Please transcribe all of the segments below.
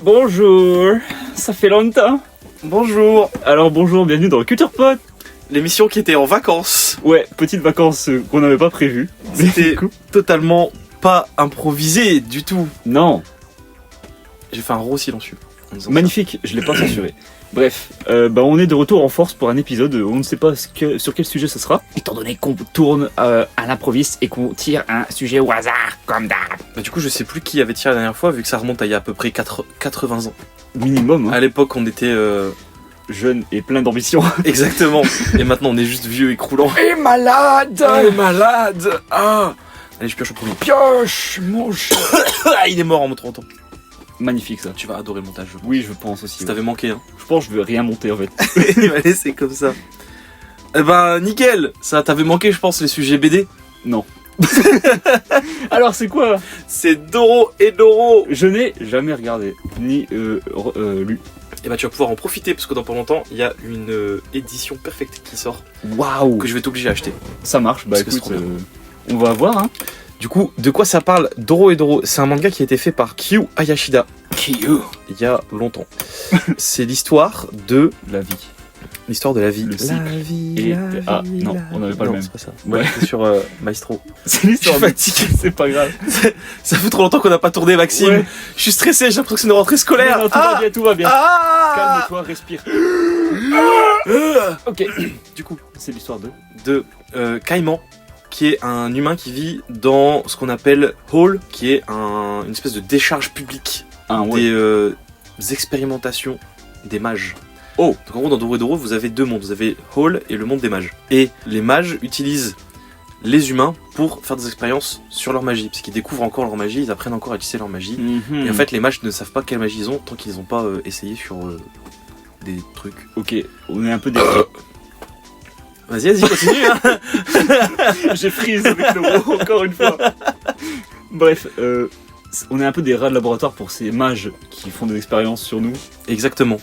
Bonjour, ça fait longtemps. Bonjour, Alors bonjour, bienvenue dans le Culture Pod. l'émission qui était en vacances. Ouais, petites vacances qu'on n'avait pas prévues. C'était Du coup, totalement pas improvisé du tout. non, J'ai fait un gros silencieux. en disant magnifique, je l'ai pas censuré. Bref, on est de retour en force pour un épisode où on ne sait pas sur quel sujet ce sera. Étant donné qu'on tourne à l'improviste et qu'on tire un sujet au hasard, comme d'hab. ça. Bah, du coup, je sais plus qui avait tiré la dernière fois, vu que ça remonte à il y a à peu près 80 ans. Minimum, hein. À l'époque, on était. Jeune et plein d'ambition. Exactement. Et maintenant, on est juste vieux et croulant. Et malade. Malade. Ah. Allez, je pioche au premier. Pioche, mon chat. Ah, il est mort en me trompant. Magnifique ça. Tu vas adorer le montage, je pense. Oui, je pense aussi. Ça t'avait manqué, hein. Je pense que je veux rien monter en fait. Allez, c'est comme ça. Eh ben, nickel. Ça t'avait manqué, je pense, les sujets BD. Non. Alors c'est quoi? C'est Doro et Doro. Je n'ai jamais regardé, ni lu. Et bah tu vas pouvoir en profiter parce que dans pas longtemps il y a une édition perfecte qui sort Waouh. que je vais t'obliger à acheter. Ça marche, bah Parce que c'est écoute, trop bien. on va voir hein. Du coup, de quoi ça parle Doro et Doro? C'est un manga qui a été fait par Kyu Hayashida Kyo. il y a longtemps. C'est l'histoire de La vie. la vie. Le cycle. La vie. Et- la vie, ah, non, la on n'avait vie. pas le Non, même. c'est pas ça. Ouais. C'est sur Maestro. C'est l'histoire. Je suis fatigué. C'est pas grave. Ça fait trop longtemps qu'on n'a pas tourné, Maxime. Ouais. Je suis stressé, j'ai l'impression que c'est une rentrée scolaire. Non, tout va bien, tout va bien. Ah Calme-toi, respire. Ah Ok. Du coup, c'est l'histoire de. de Caïman, qui est un humain qui vit dans ce qu'on appelle Hall, qui est une espèce de décharge publique Ah ouais. des expérimentations des mages. Oh. Donc en gros, dans Doro et Doro, vous avez deux mondes. Vous avez Hall et le monde des mages. Et les mages utilisent les humains pour faire des expériences sur leur magie. Parce qu'ils découvrent encore leur magie, ils apprennent encore à utiliser leur magie. Mhm. Et en fait, les mages ne savent pas quelle magie ils ont tant qu'ils n'ont pas essayé sur des trucs. Ok, on est un peu des. Vas-y, continue. Hein. J'ai freeze avec le mot encore une fois. Bref, on est un peu des rats de laboratoire pour ces mages qui font des expériences sur nous. Exactement.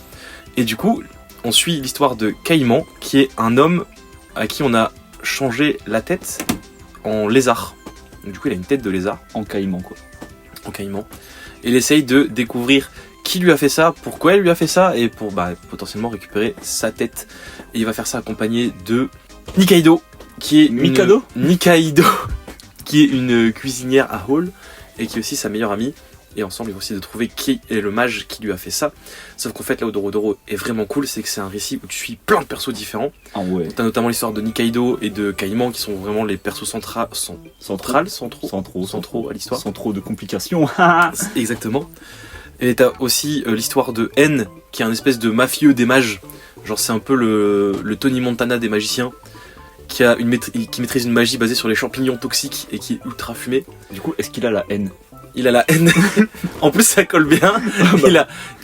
Et du coup, on suit l'histoire de Caïman, qui est un homme à qui on a changé la tête en lézard. Donc, du coup, il a une tête de lézard, En caïman quoi. en Caïman. Et il essaye de découvrir qui lui a fait ça, pourquoi elle lui a fait ça, et pour potentiellement récupérer sa tête. Et il va faire ça accompagné de Nikaido, qui est Mikado Nikaido, qui est une cuisinière à Hall, et qui est aussi sa meilleure amie. Et ensemble, ils vont essayer de trouver qui est le mage qui lui a fait ça. Sauf qu'en fait, là où Doro Doro est vraiment cool, c'est que c'est un récit où tu suis plein de persos différents. Ah ouais. T'as notamment l'histoire de Nikaido et de Caïman, qui sont vraiment les persos centrales centraux à l'histoire. Sans trop de complications. Exactement. Et t'as aussi l'histoire de N, qui est un espèce de mafieux des mages. Genre, c'est un peu le Tony Montana des magiciens, qui maîtrise une magie basée sur les champignons toxiques et qui est ultra fumé. Du coup, est-ce qu'il a la haine? Il a la haine. En plus, ça colle bien.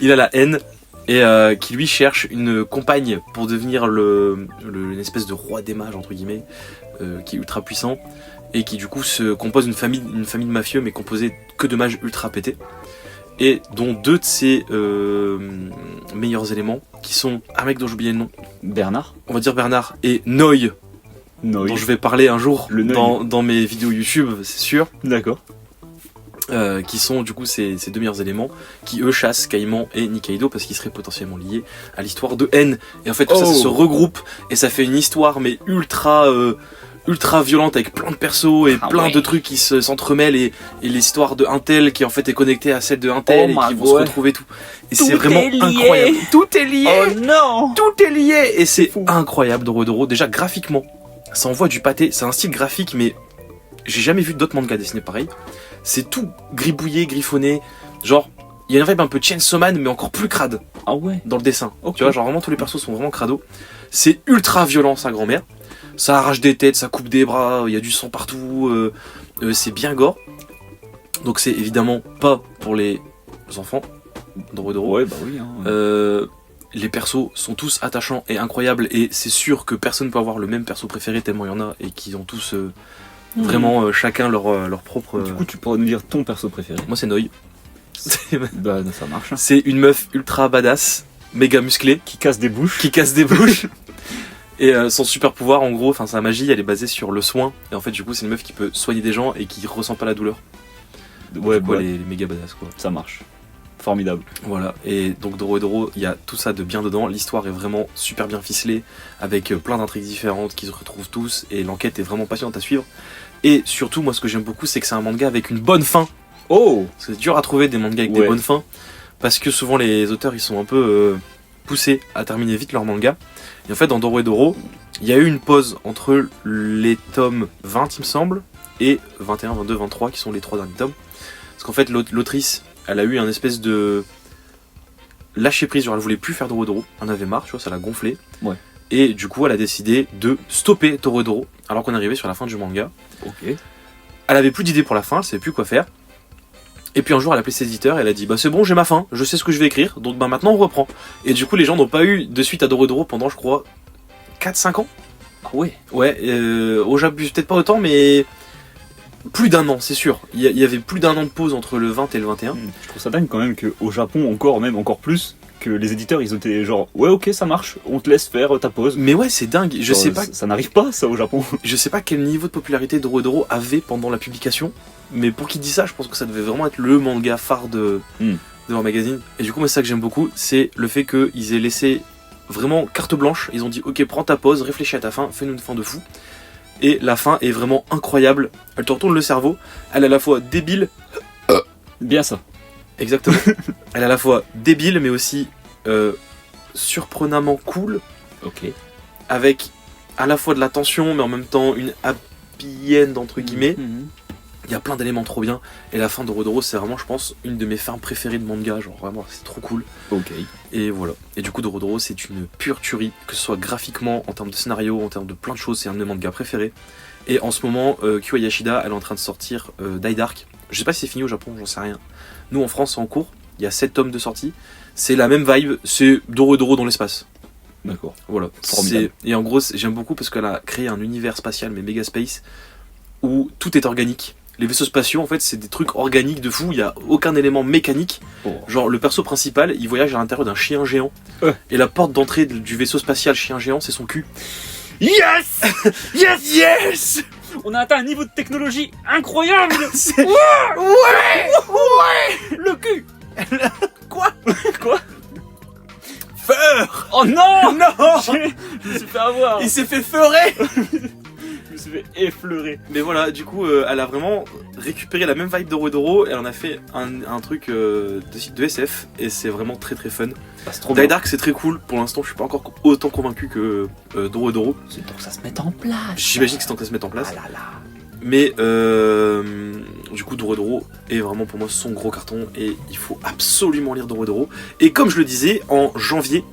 Il a la haine. Et qui lui cherche une compagne pour devenir une espèce de roi des mages, entre guillemets, qui est ultra puissant. Et qui du coup se compose d'une famille de mafieux, mais composée que de mages ultra pétés. Et dont deux de ses meilleurs éléments, qui sont un mec dont j'ai oublié le nom, Bernard? on va dire Bernard, et Noy, Non. dont je vais parler un jour Le Noy. dans mes vidéos YouTube, c'est sûr. D'accord. Qui sont du coup ces deux meilleurs éléments qui eux chassent Caïman et Nikaido parce qu'ils seraient potentiellement liés à l'histoire de N. Et en fait tout ça se regroupe et ça fait une histoire mais ultra violente avec plein de persos et plein de trucs qui s'entremêlent et l'histoire de un tel qui en fait est connectée à celle de un tel et qui vont se retrouver tout. Et c'est vraiment incroyable. Tout est lié. Oh non. Tout est lié et c'est fou. incroyable Doro Doro. Déjà graphiquement, ça envoie du pâté. C'est un style graphique mais j'ai jamais vu d'autres mangas dessinés pareil. C'est tout gribouillé, griffonné. Genre, il y a une vibe un peu Chainsaw Man, mais encore plus crade Ah ouais. dans le dessin. Ok. Tu vois, genre vraiment tous les persos sont vraiment crado. C'est ultra violent, sa grand-mère. Ça arrache des têtes, ça coupe des bras, il y a du sang partout. C'est bien gore. Donc c'est évidemment pas pour les enfants. Doro Doro. Ouais, bah oui. Hein. Les persos sont tous attachants et incroyables. Et c'est sûr que personne ne peut avoir le même perso préféré tellement il y en a et qu'ils ont tous... Vraiment chacun leur propre. Du coup, tu pourrais nous dire ton perso préféré. Moi c'est Noy. Bah, ça marche. C'est une meuf ultra badass, méga musclée, Qui casse des bouches. qui casse des bouches. Et son super pouvoir en gros, enfin sa magie elle est basée sur le soin. Et en fait du coup c'est une meuf qui peut soigner des gens et qui ressent pas la douleur. Ouais, Du coup, bah, elle est méga badass quoi. ça marche. Formidable. Voilà, et donc Dorohedoro, il y a tout ça de bien dedans, l'histoire est vraiment super bien ficelée, avec plein d'intrigues différentes qui se retrouvent tous, et l'enquête est vraiment passionnante à suivre. Et surtout, moi ce que j'aime beaucoup, c'est que c'est un manga avec une bonne fin. Oh. C'est dur à trouver des mangas avec des bonnes fins, parce que souvent les auteurs ils sont un peu poussés à terminer vite leur manga. Et en fait dans Dorohedoro, il y a eu une pause entre les tomes 20 il me semble, et 21, 22, 23 qui sont les 3 derniers tomes. Parce qu'en fait l'autrice, elle a eu un espèce de lâcher prise, genre elle voulait plus faire Dorohedoro, elle en avait marre, tu vois, ça l'a gonflé. Ouais. Et du coup elle a décidé de stopper Dorohedoro, alors qu'on est arrivé sur la fin du manga. Ok. Elle avait plus d'idées pour la fin, elle savait plus quoi faire. Et puis un jour elle a appelé ses éditeurs, elle a dit bah c'est bon, j'ai ma fin, je sais ce que je vais écrire, donc bah maintenant on reprend. Et du coup les gens n'ont pas eu de suite à Dorohedoro pendant je crois 4-5 ans. Ah ouais. Ouais, au Japon peut-être pas autant, mais plus d'un an, c'est sûr. Il y avait plus d'un an de pause entre le 20 et le 21. Je trouve ça dingue quand même qu'au Japon, encore plus, que les éditeurs ils ont été genre ouais ok ça marche, on te laisse faire ta pause. Mais ouais, c'est dingue. Je Genre, sais pas. Ça n'arrive pas ça au Japon. Je sais pas quel niveau de popularité Dorohedoro avait pendant la publication, mais pour qui dit ça, je pense que ça devait vraiment être le manga phare de leur magazine. Et du coup, moi, c'est ça que j'aime beaucoup, c'est le fait qu'ils aient laissé vraiment carte blanche. Ils ont dit ok, prends ta pause, réfléchis à ta fin, fais-nous une fin de fou. Et la fin est vraiment incroyable. Elle te retourne le cerveau. Elle est à la fois débile. Bien ça. Exactement. Elle est à la fois débile, mais aussi surprenamment cool. Ok. Avec à la fois de la tension, mais en même temps une happy end entre guillemets. Il y a plein d'éléments trop bien. Et la fin de Dorohedoro, c'est vraiment, je pense, une de mes fins préférées de manga. Genre vraiment, c'est trop cool. Ok. Et voilà. Et du coup, Dorohedoro, c'est une pure tuerie, que ce soit graphiquement, en termes de scénario, en termes de plein de choses. C'est un de mes mangas préférés. Et en ce moment, Kyo Yashida, elle est en train de sortir Die Dark. Je sais pas si c'est fini au Japon, j'en sais rien. Nous, en France, c'est en cours. Il y a 7 tomes de sortie. C'est la même vibe. C'est Dorohedoro dans l'espace. D'accord. Voilà. Formidable. Et en gros, j'aime beaucoup parce qu'elle a créé un univers spatial, mais méga space, où tout est organique. Les vaisseaux spatiaux, en fait, c'est des trucs organiques de fou. Il n'y a aucun élément mécanique. Oh. Genre, le perso principal, il voyage à l'intérieur d'un chien géant. Et la porte d'entrée du vaisseau spatial chien géant, c'est son cul. Yes. Yes, yes. On a atteint un niveau de technologie incroyable. Ouais. Le cul. Quoi? Quoi? Feur. Oh non. Non. Je me suis fait avoir. Il s'est fait feurer. Je me suis fait effleurer. Mais voilà, du coup, elle a vraiment récupéré la même vibe de Dorohedoro et elle en a fait un truc de SF et c'est vraiment très très fun. Ah, c'est trop Die bien. Dark, c'est très cool. Pour l'instant, je suis pas encore autant convaincu que Dorohedoro. C'est pour que ça se mette en place. J'imagine que c'est en train de se mettre en place. Ah là là. Mais du coup, Dorohedoro est vraiment pour moi son gros carton et il faut absolument lire Dorohedoro. Et comme je le disais, en janvier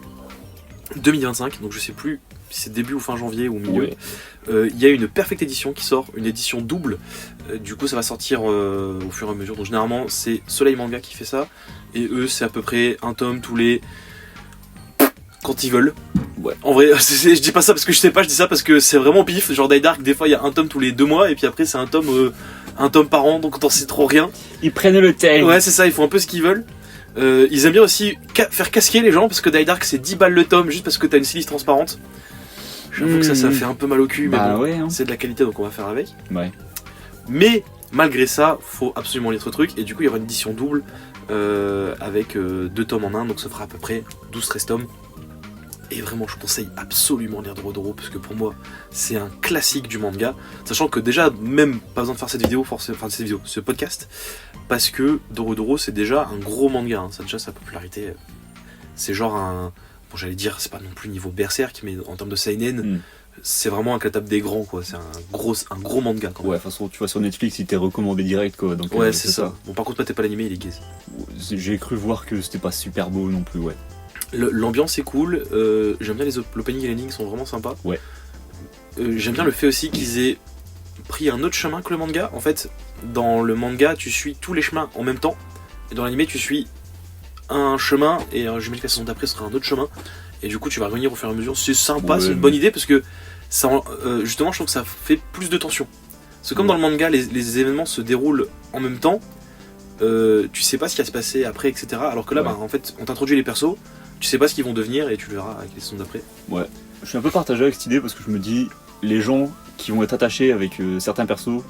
2025, donc je sais plus si c'est début ou fin janvier ou milieu, il y a une Perfect Edition qui sort, une édition double. Du coup, ça va sortir au fur et à mesure. Donc généralement, c'est Soleil Manga qui fait ça. Et eux, c'est à peu près un tome tous les... quand ils veulent. Ouais. En vrai, je dis pas ça parce que je sais pas, je dis ça parce que c'est vraiment pif. Genre Die Dark, des fois il y a un tome tous les 2 mois et puis après c'est un tome par an, donc t'en sais trop rien. Ils prennent le thème. Ouais, c'est ça, ils font un peu ce qu'ils veulent. Ils aiment bien aussi faire casquer les gens parce que Die Dark c'est 10 balles le tome juste parce que t'as une silice transparente. J'avoue que ça fait un peu mal au cul, mais Bah bon, ouais, hein. c'est de la qualité donc on va faire avec. Ouais. Mais malgré ça, faut absolument lire ce truc et du coup il y aura une édition double avec 2 tomes en un, donc ça fera à peu près 12-13 tomes. Et vraiment, je conseille absolument lire Dorohedoro parce que pour moi, c'est un classique du manga. Sachant que déjà, même pas besoin de faire cette vidéo, ce podcast, parce que Dorohedoro, c'est déjà un gros manga. Hein. Ça a déjà sa popularité. C'est genre un. Bon, j'allais dire, c'est pas non plus niveau Berserk, mais en termes de seinen, c'est vraiment un catap des grands, quoi. C'est un gros manga. Quand même. Ouais, de toute façon, tu vois sur Netflix, il t'est recommandé direct, quoi. Donc, ouais, c'est ça. Bon, par contre, toi, t'es pas l'animé, il est gaze. J'ai cru voir que c'était pas super beau non plus, ouais. L'ambiance est cool, j'aime bien l'opening et les endings sont vraiment sympas. Ouais. J'aime bien le fait aussi qu'ils aient pris un autre chemin que le manga. En fait, dans le manga, tu suis tous les chemins en même temps. Et dans l'anime, tu suis un chemin et j'imagine que la saison d'après sera un autre chemin. Et du coup, tu vas revenir au fur et à mesure. C'est sympa, c'est une bonne idée parce que ça, justement, je trouve que ça fait plus de tension. C'est comme dans le manga, les événements se déroulent en même temps. Tu sais pas ce qui va se passer après, etc. Alors que là, en fait, on t'introduit les persos. Tu sais pas ce qu'ils vont devenir et tu le verras avec les saisons d'après. Ouais, je suis un peu partagé avec cette idée parce que je me dis, les gens qui vont être attachés avec certains persos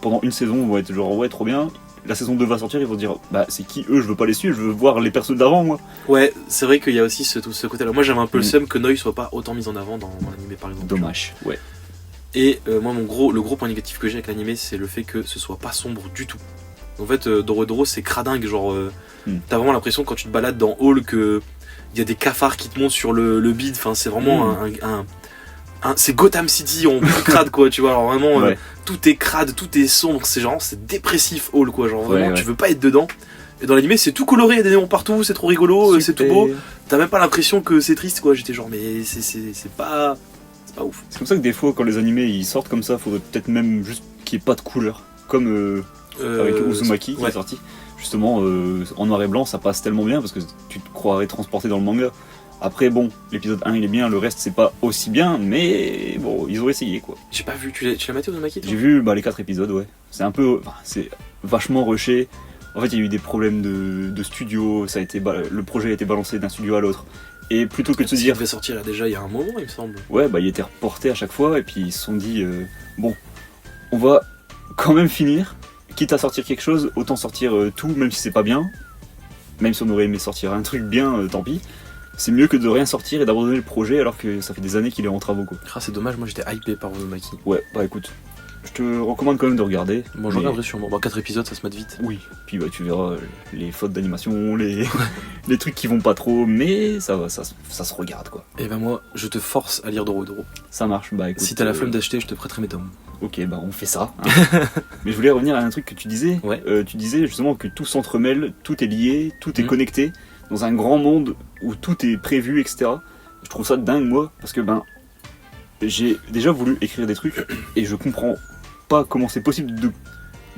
pendant une saison vont être genre ouais trop bien. la saison 2 va sortir, ils vont dire bah c'est qui eux, je veux pas les suivre, je veux voir les persos d'avant moi. Ouais, c'est vrai qu'il y a aussi ce côté-là. Moi j'avais un peu le seum que Noi soit pas autant mis en avant dans l'animé par exemple. Dommage, ouais. Et moi le gros point négatif que j'ai avec l'animé, c'est le fait que ce soit pas sombre du tout. En fait, Doro c'est cradingue, genre t'as vraiment l'impression quand tu te balades dans Hall que il y a des cafards qui te montent sur le bide, enfin c'est vraiment c'est Gotham City en plus crade quoi, tu vois, alors vraiment Ouais. tout est crade, tout est sombre, c'est dépressif Hall quoi, genre vraiment Ouais. tu veux pas être dedans. Et dans l'animé c'est tout coloré, il y a des néons partout, c'est trop rigolo, c'est tout beau, t'as même pas l'impression que c'est triste quoi, j'étais genre mais c'est pas ouf. C'est comme ça que des fois quand les animés ils sortent comme ça, faudrait peut-être même juste qu'il n'y ait pas de couleur. Comme avec Uzumaki qui ouais. est sorti. Justement, en noir et blanc, ça passe tellement bien parce que tu te croirais transporté dans le manga. Après, bon, l'épisode 1 il est bien, le reste c'est pas aussi bien, mais bon, ils ont essayé quoi. J'ai pas vu, tu l'as maté Uzumaki toi? J'ai vu les 4 épisodes, ouais. C'est un peu. Enfin, c'est vachement rushé. En fait, il y a eu des problèmes de studio, ça a été le projet a été balancé d'un studio à l'autre. Et plutôt que de se Il dire. devait sortir là déjà il y a un moment, il me semble. Ouais, bah il était reporté à chaque fois, et puis ils se sont dit bon, on va quand même finir. Quitte à sortir quelque chose, autant sortir tout, même si c'est pas bien. Même si on aurait aimé sortir un truc bien, tant pis. C'est mieux que de rien sortir et d'abandonner le projet alors que ça fait des années qu'il est en travaux quoi. Ah, c'est dommage, moi j'étais hypé par Uzumaki. Ouais, bah écoute, je te recommande quand même de regarder. Bon, je regarderai sûrement. Bon, 4 épisodes, ça se mate vite. Oui, puis bah, tu verras les fautes d'animation, les trucs qui vont pas trop, mais ça va, ça se regarde quoi. Et bah, moi, je te force à lire Doro. Ça marche, bah écoute. Si t'as la flemme d'acheter, je te prêterai mes tomes. Ok, bah on fait ça. Hein. Mais je voulais revenir à un truc que tu disais. Ouais. Tu disais justement que tout s'entremêle, tout est lié, tout est Mhm. connecté, dans un grand monde où tout est prévu, etc. Je trouve ça dingue moi, parce que ben j'ai déjà voulu écrire des trucs et je comprends pas comment c'est possible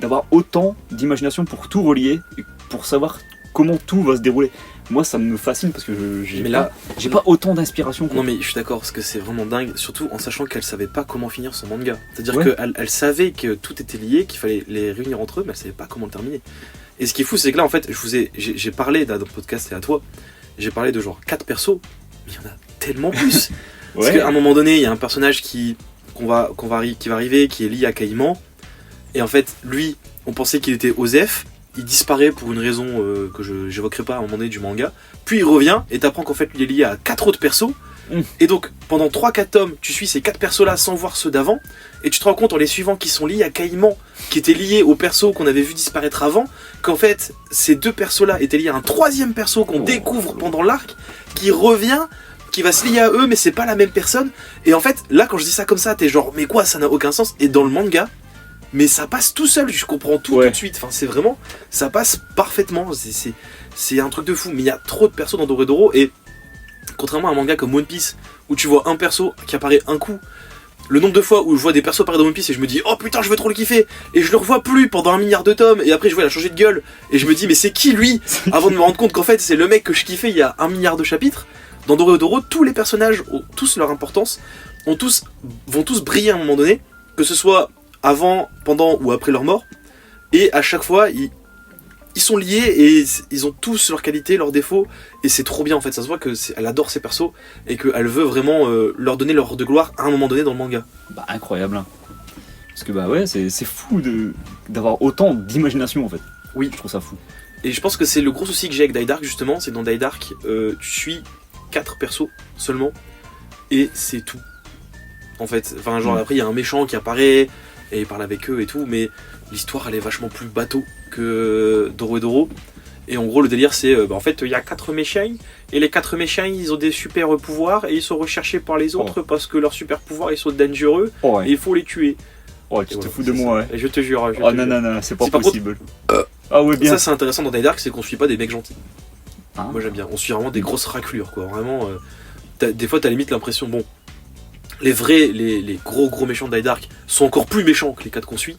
d'avoir autant d'imagination pour tout relier, et pour savoir comment tout va se dérouler. Moi ça me fascine parce que j'ai Mais là, pas autant d'inspiration. quoi. non mais je suis d'accord, parce que c'est vraiment dingue, surtout en sachant qu'elle savait pas comment finir son manga. C'est-à-dire Ouais. qu'elle savait que tout était lié, qu'il fallait les réunir entre eux, mais elle savait pas comment le terminer. Et ce qui est fou, c'est que là, en fait, j'ai parlé dans le podcast et à toi, j'ai parlé de genre 4 persos, mais il y en a tellement plus. Parce Ouais. qu'à un moment donné, il y a un personnage qui va arriver, qui est lié à Caïman, et en fait, lui, on pensait qu'il était Osef, il disparaît pour une raison que je j'évoquerai pas à un moment donné du manga, puis il revient, et t'apprends qu'en fait, lui, il est lié à 4 autres persos, et donc, pendant 3-4 tomes, tu suis ces 4 persos-là sans voir ceux d'avant, et tu te rends compte en les suivant qu'ils sont liés à Caïman, qui était lié aux persos qu'on avait vu disparaître avant, qu'en fait, ces 2 persos-là étaient liés à un 3e perso qu'on découvre pendant l'arc, qui revient, qui va se lier à eux, mais c'est pas la même personne. Et en fait, là, quand je dis ça comme ça, t'es genre, mais quoi, ça n'a aucun sens. Et dans le manga, mais ça passe tout seul, je comprends tout Ouais. tout de suite. Enfin, c'est vraiment, ça passe parfaitement. C'est un truc de fou. Mais il y a trop de persos dans Doro, et contrairement à un manga comme One Piece, où tu vois un perso qui apparaît un coup, le nombre de fois où je vois des persos apparaître dans One Piece et je me dis oh putain je veux trop le kiffer, et je le revois plus pendant 1 milliard de tomes, et après je vois il a changé de gueule et je me dis mais c'est qui lui, avant de me rendre compte qu'en fait c'est le mec que je kiffais il y a 1 milliard de chapitres. Dans Doro, tous les personnages ont tous leur importance, vont tous briller à un moment donné, que ce soit avant, pendant ou après leur mort, et à chaque fois ils sont liés et ils ont tous leurs qualités, leurs défauts, et c'est trop bien en fait. Ça se voit qu'elle adore ses persos et qu'elle veut vraiment leur donner leur heure de gloire à un moment donné dans le manga. Bah incroyable. Hein. Parce que bah ouais, c'est fou d'avoir autant d'imagination en fait. Oui. Je trouve ça fou. Et je pense que c'est le gros souci que j'ai avec Die Dark justement, c'est que dans Die Dark, tu suis 4 persos seulement, et c'est tout. En fait, enfin genre après il y a un méchant qui apparaît, et il parle avec eux et tout, mais l'histoire elle est vachement plus bateau que Doro. Et en gros le délire c'est, en fait il y a 4 méchants, et les 4 méchants ils ont des super pouvoirs, et ils sont recherchés par les autres parce que leurs super pouvoirs ils sont dangereux, Oh et ouais. il faut les tuer. Oh tu Et te voilà, fous de c'est moi ça. ouais. Et je te jure. Oh non, c'est pas C'est par possible. Ah ouais bien. Ça c'est intéressant dans Die Dark, c'est qu'on suit pas des mecs gentils. Hein Moi j'aime bien, on suit vraiment des grosses raclures quoi, vraiment. Des fois t'as limite l'impression, bon, les gros méchants de Die Dark sont encore plus méchants que les 4 qu'on suit,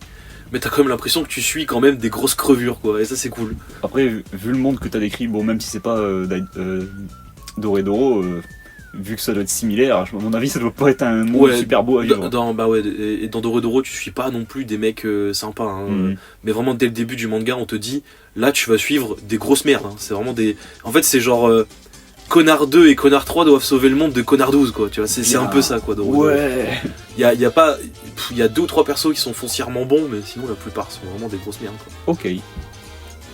mais t'as quand même l'impression que tu suis quand même des grosses crevures quoi, et ça c'est cool. Après vu le monde que t'as décrit, bon même si c'est pas Doro, vu que ça doit être similaire, à mon avis ça doit pas être un monde Ouais, super beau à vivre. Et dans Doro tu suis pas non plus des mecs sympas, hein, Mhm. mais vraiment dès le début du manga on te dit, là tu vas suivre des grosses merdes, hein. C'est vraiment des... En fait c'est genre... Connard 2 et Connard 3 doivent sauver le monde de Connard 12 quoi, tu vois, c'est un peu ça quoi. Ouais. Il y a 2 ou 3 persos qui sont foncièrement bons, mais sinon la plupart sont vraiment des grosses merdes quoi. Ok.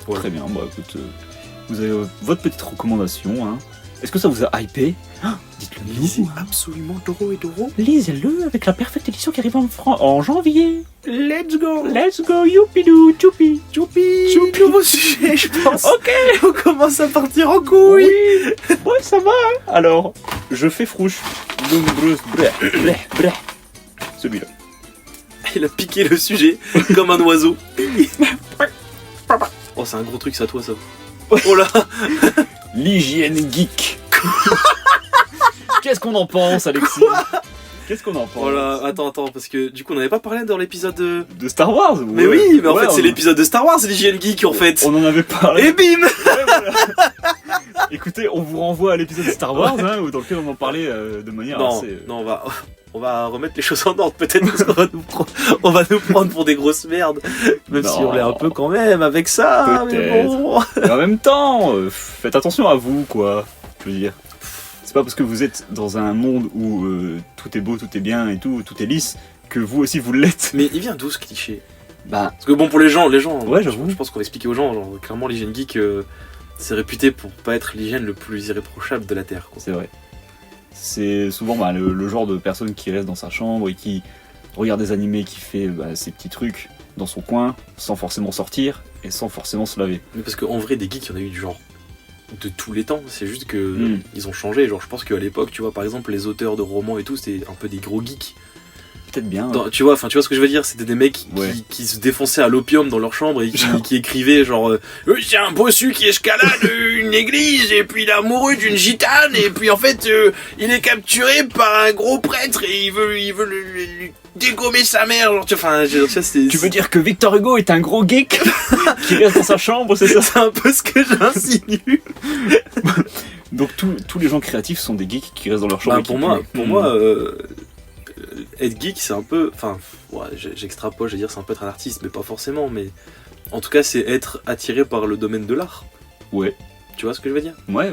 Voilà. Très bien, bah écoute, vous avez votre petite recommandation. Hein. Est-ce que ça vous a hypé? Dites-le Lisez nous. absolument Doro et Doro. Lisez-le avec la perfecte édition qui arrive en janvier. Let's go. Let's go, youpidou, choupi. Choupi. Choupi. Nouveau sujet, je pense. Ok. On commence à partir en couille. Oui. Ouais, ça va. Hein. Alors, je fais frouche. Celui-là. Il a piqué le sujet comme un oiseau. Oh, c'est un gros truc, ça, toi, ça. Oh là. L'hygiène geek. Qu'est-ce qu'on en pense, Alexis? Qu'est-ce qu'on en pense? Oh là, attends, parce que du coup, on n'avait pas parlé dans l'épisode de... De Star Wars? Mais ouais. oui, mais en Ouais, fait, c'est l'épisode de Star Wars, l'hygiène geek, en fait. On en avait parlé. Et bim. Ouais, voilà. Écoutez, on vous renvoie à l'épisode de Star Wars, hein, dans lequel on en parlait de manière Non, assez... non, on va remettre les choses en ordre, peut-être, parce qu'on va on va nous prendre pour des grosses merdes. Même si Non. on l'est un peu quand même avec ça, mais Peut-être. bon. Mais en même temps, faites attention à vous, quoi. Je veux dire. C'est pas parce que vous êtes dans un monde où tout est beau, tout est bien et tout est lisse, que vous aussi vous l'êtes. Mais il vient d'où ce cliché? Bah, Parce que bon, pour les gens, Ouais, j'avoue. je pense qu'on va expliquer aux gens, genre, clairement, l'hygiène geek, c'est réputé pour pas être l'hygiène le plus irréprochable de la Terre, quoi. c'est vrai. C'est souvent bah, le genre de personne qui reste dans sa chambre et qui regarde des animés, qui fait ses petits trucs dans son coin, sans forcément sortir et sans forcément se laver. Mais parce qu'en vrai, des geeks, il y en a eu du genre de tous les temps. C'est juste que ils ont changé. Genre, je pense qu'à l'époque, tu vois, par exemple, les auteurs de romans et tout, c'était un peu des gros geeks. Peut-être bien. Tu vois ce que je veux dire? C'était des mecs Ouais. qui se défonçaient à l'opium dans leur chambre et qui écrivaient genre c'est un bossu qui escalade une église et puis il est amoureux d'une gitane et puis en fait il est capturé par un gros prêtre et il veut lui dégommer sa mère. Genre, tu vois, Tu veux dire que Victor Hugo est un gros geek qui reste dans sa chambre, c'est ça? c'est un peu ce que j'insinue. Donc tous les gens créatifs sont des geeks qui restent dans leur chambre. Bah, et qui pour moi, être geek, c'est un peu... Enfin, ouais, j'extrapole, je vais dire c'est un peu être un artiste, mais pas forcément, mais... En tout cas, c'est être attiré par le domaine de l'art. Ouais, Tu vois ce que je veux dire? ouais.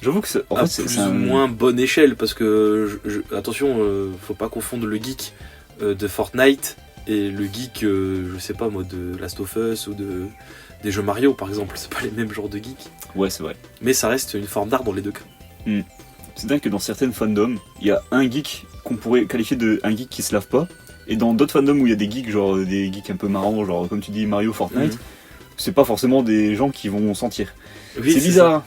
J'avoue que À plus ou moins bonne échelle, parce que... attention, faut pas confondre le geek de Fortnite et le geek, je sais pas moi, de Last of Us ou des jeux Mario, par exemple. C'est pas les mêmes genres de geeks. Ouais, c'est vrai. Mais ça reste une forme d'art dans les deux cas. C'est dingue que dans certaines fandoms, il y a un geek qu'on pourrait qualifier de un geek qui se lave pas. Et dans d'autres fandoms où il y a des geeks, genre des geeks un peu marrants, genre comme tu dis Mario, Fortnite, c'est pas forcément des gens qui vont sentir. Oui, c'est bizarre.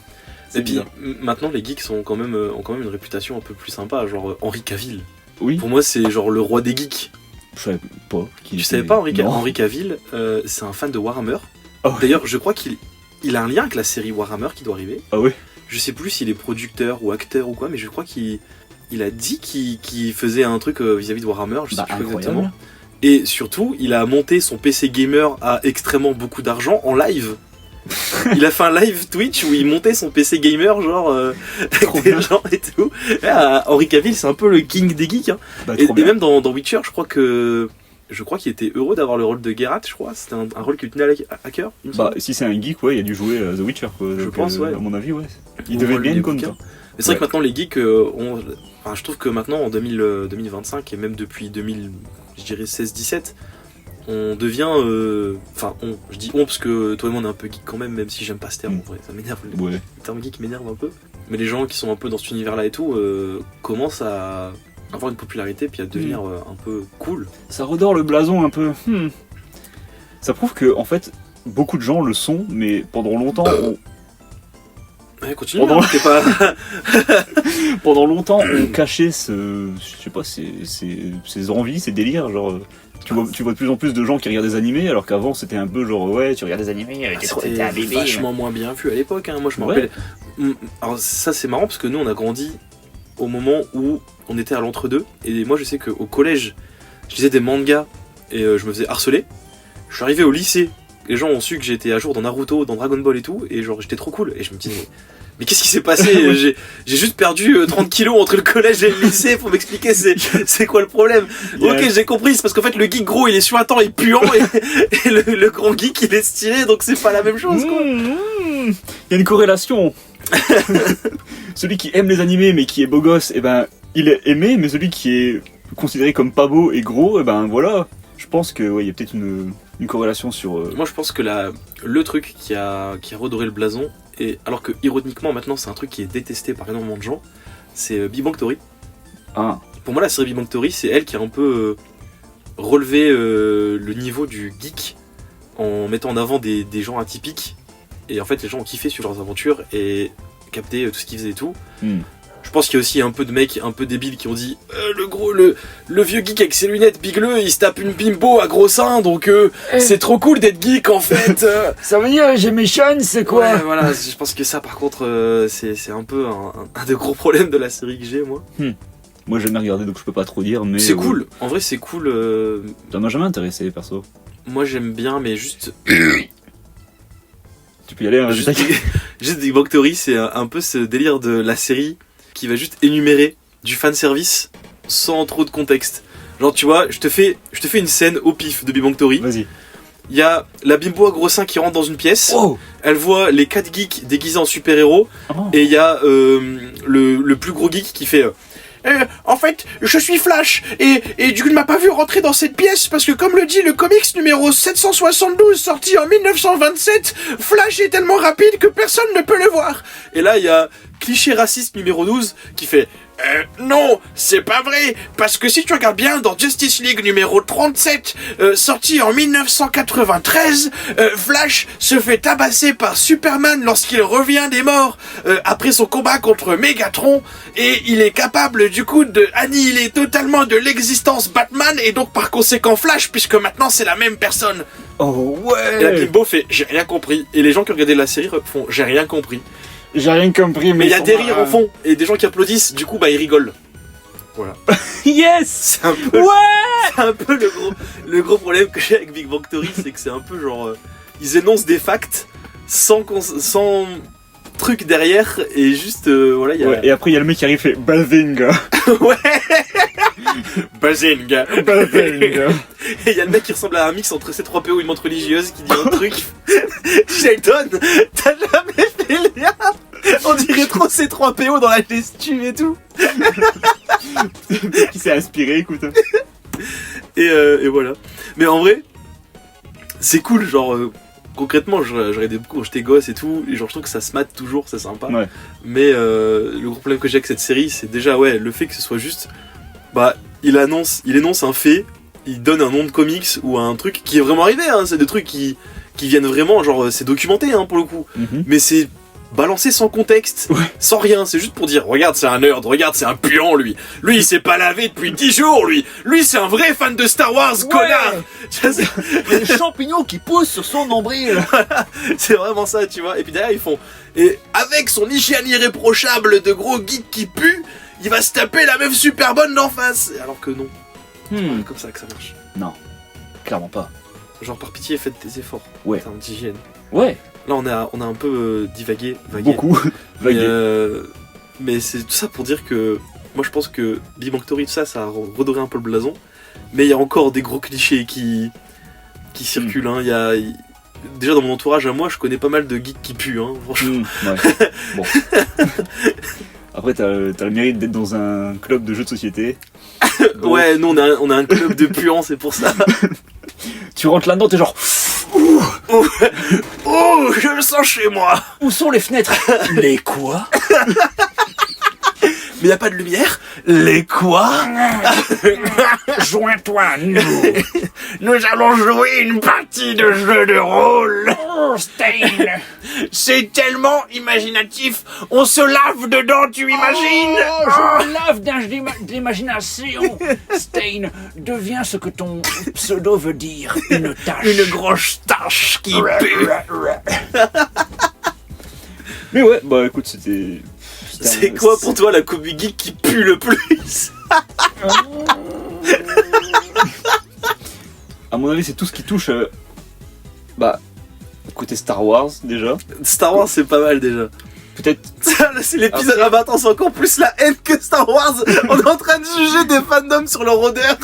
Ça. Et puis maintenant les geeks ont quand même une réputation un peu plus sympa, genre Henry Cavill. Oui, Pour moi c'est genre le roi des geeks. je savais pas. Tu savais pas Non. Henry Cavill, c'est un fan de Warhammer. Ah ouais. D'ailleurs je crois qu'il a un lien avec la série Warhammer qui doit arriver. Ah ouais. Je sais plus s'il est producteur ou acteur ou quoi, mais je crois qu'il a dit qu'il faisait un truc vis-à-vis de Warhammer, je sais plus Incroyable. exactement. Et surtout, il a monté son PC gamer à extrêmement beaucoup d'argent en live. Il a fait un live Twitch où il montait son PC gamer, genre Trop avec des bien. gens et tout. Henry Cavill, c'est un peu le king des geeks. Hein. Bah, Et trop bien. même dans Witcher, je crois qu'il était heureux d'avoir le rôle de Geralt, je crois. C'était un rôle qui lui tenait à cœur. il me Bah, semble. si c'est un geek, ouais, il a dû jouer The Witcher, quoi. Je Donc, pense, ouais. À mon avis, ouais. Il Ou devait lire bien les être bouquins. content. Mais c'est vrai Ouais. que maintenant les geeks, enfin, je trouve que maintenant en 2025 et même depuis 2016-17, on devient, je dis on parce que toi et moi on est un peu geek quand même si j'aime pas ce terme, en vrai, ça m'énerve, Ouais. le terme geek m'énerve un peu. Mais les gens qui sont un peu dans cet univers-là et tout commencent à avoir une popularité puis à devenir un peu cool. Ça redore le blason un peu. Ça prouve que, en fait, beaucoup de gens le sont, mais pendant longtemps, Ouais, continue. Pendant- hein, t'es pas... pendant longtemps, on cachait je sais pas, ces envies, ces délires, genre. Tu vois de plus en plus de gens qui regardent des animés, alors qu'avant c'était un peu genre ouais, tu regardes des animés, t'es un bébé. vachement moins bien vu à l'époque. Hein. Moi je me Ouais. rappelle. Alors ça c'est marrant parce que nous on a grandi au moment où on était à l'entre-deux. Et moi je sais qu'au collège, je lisais des mangas et je me faisais harceler. Je suis arrivé au lycée, les gens ont su que j'étais à jour dans Naruto, dans Dragon Ball et tout, et genre j'étais trop cool. Et je me disais, mais qu'est-ce qui s'est passé? J'ai juste perdu 30 kilos entre le collège et le lycée pour m'expliquer c'est quoi le problème. Yeah. Ok, j'ai compris, c'est parce qu'en fait le geek gros il est suintant et puant et le grand geek il est stylé, donc c'est pas la même chose quoi. Il y a une corrélation. Celui qui aime les animés mais qui est beau gosse, et ben il est aimé, mais celui qui est considéré comme pas beau et gros, et ben voilà. Je pense que ouais, y a peut-être une corrélation sur. Moi je pense que le truc qui a redoré le blason, et alors que ironiquement maintenant c'est un truc qui est détesté par énormément de gens, c'est Big Bang Theory. Ah, Pour moi la série Big Bang Theory c'est elle qui a un peu relevé le niveau du geek en mettant en avant des gens atypiques, et en fait les gens ont kiffé sur leurs aventures et capté tout ce qu'ils faisaient et tout. Je pense qu'il y a aussi un peu de mecs un peu débiles qui ont dit le vieux geek avec ses lunettes bigleux il se tape une bimbo à gros seins donc c'est trop cool d'être geek en fait. Ça veut dire j'ai mes chaînes, c'est quoi? Ouais, voilà, je pense que ça par contre c'est un peu un des gros problèmes de la série que j'ai moi. moi j'ai jamais regardé donc je peux pas trop dire, mais. C'est cool, en vrai c'est cool. Ça m'a jamais intéressé perso. Moi j'aime bien mais juste Tu peux y aller, hein, juste Big Bang Theory c'est un peu ce délire de la série qui va juste énumérer du fanservice sans trop de contexte. Genre tu vois, je te fais une scène au pif de Big Bang Theory. Vas-y. Il y a la bimbo à gros seins qui rentre dans une pièce. Oh. Elle voit les 4 geeks déguisés en super-héros. Oh. Et il y a le plus gros geek qui fait... en fait, je suis Flash et du coup, il m'a pas vu rentrer dans cette pièce parce que comme le dit le comics numéro 772 sorti en 1927, Flash est tellement rapide que personne ne peut le voir. Et là, il y a cliché raciste numéro 12 qui fait non, c'est pas vrai, parce que si tu regardes bien dans Justice League numéro 37, sorti en 1993, Flash se fait tabasser par Superman lorsqu'il revient des morts après son combat contre Megatron, et il est capable du coup de annihiler totalement de l'existence Batman, et donc par conséquent Flash, puisque maintenant c'est la même personne. Oh Et la ouais. bimbo fait j'ai rien compris, et les gens qui regardaient la série font j'ai rien compris. J'ai rien compris, Mais il y a ils des sont- rires en fond, et des gens qui applaudissent, du coup bah ils rigolent. Voilà. Yes. C'est un peu, c'est un peu le gros problème que j'ai avec Big Bang Theory, c'est que c'est un peu genre ils énoncent des facts sans truc derrière, et juste voilà il y a Ouais, et après il y a le mec qui arrive et fait Bazinga. ouais Bazinga. Bazinga. Et il y a le mec qui ressemble à un mix entre C3PO et une montre religieuse qui dit un truc. Sheldon, t'as jamais fait le lien? On dirait trop C3PO dans la gestu et tout. Qui s'est inspiré, écoute. Et voilà. Mais en vrai, c'est cool, genre concrètement, je regardais beaucoup quand j'étais gosse et tout, et genre je trouve que ça se mate toujours, c'est sympa. Ouais. Mais le gros problème que j'ai avec cette série, c'est déjà ouais, le fait que ce soit juste, bah il énonce un fait, il donne un nom de comics ou un truc qui est vraiment arrivé, hein, c'est des trucs qui viennent vraiment, genre c'est documenté hein, pour le coup, mais c'est balancé sans contexte, Ouais. sans rien, c'est juste pour dire regarde c'est un nerd, regarde c'est un puant lui il s'est pas lavé depuis 10 jours lui c'est un vrai fan de Star Wars connard. Les champignons qui poussent sur son nombril. C'est vraiment ça, tu vois. Et puis derrière, ils font. Et avec son hygiène irréprochable de gros geek qui pue, il va se taper la meuf super bonne d'en face. Alors que non, c'est comme ça que ça marche. Non, clairement pas. Genre, par pitié, faites des efforts Ouais. en termes d'hygiène. Ouais, Là, on a un peu vagué. beaucoup. Mais, Vagué. mais c'est tout ça pour dire que. Moi, je pense que Big Bang Theory, tout ça, ça a redoré un peu le blason. Mais il y a encore des gros clichés qui circulent. Hein. Déjà, dans mon entourage, à moi, je connais pas mal de geeks qui puent, hein, franchement. Ouais. Bon. Après, t'as le mérite d'être dans un club de jeux de société. Donc, Ouais, nous on a un club de puants, c'est pour ça. tu rentres là-dedans, t'es genre. Oh, je le sens chez moi. Où sont les fenêtres? Les quoi? Mais y a pas de lumière. Les quoi? Joins-toi à nous. Nous allons jouer une partie de jeu de rôle. Oh, Stain. C'est tellement imaginatif. On se lave dedans, tu imagines? Oh, je me lave d'imagination. Stain, deviens ce que ton pseudo veut dire. Une tache. Une grosse tache qui pue. Mais ouais, bah écoute, c'était. C'est quoi pour toi la combi geek qui pue le plus? À mon avis, c'est tout ce qui touche. Bah. Côté Star Wars, déjà. Star Wars, c'est pas mal déjà. Peut-être. Ça, c'est l'épisode à maintenant, c'est encore plus la haine que Star Wars. On est en train de juger des fandoms sur leur odeur.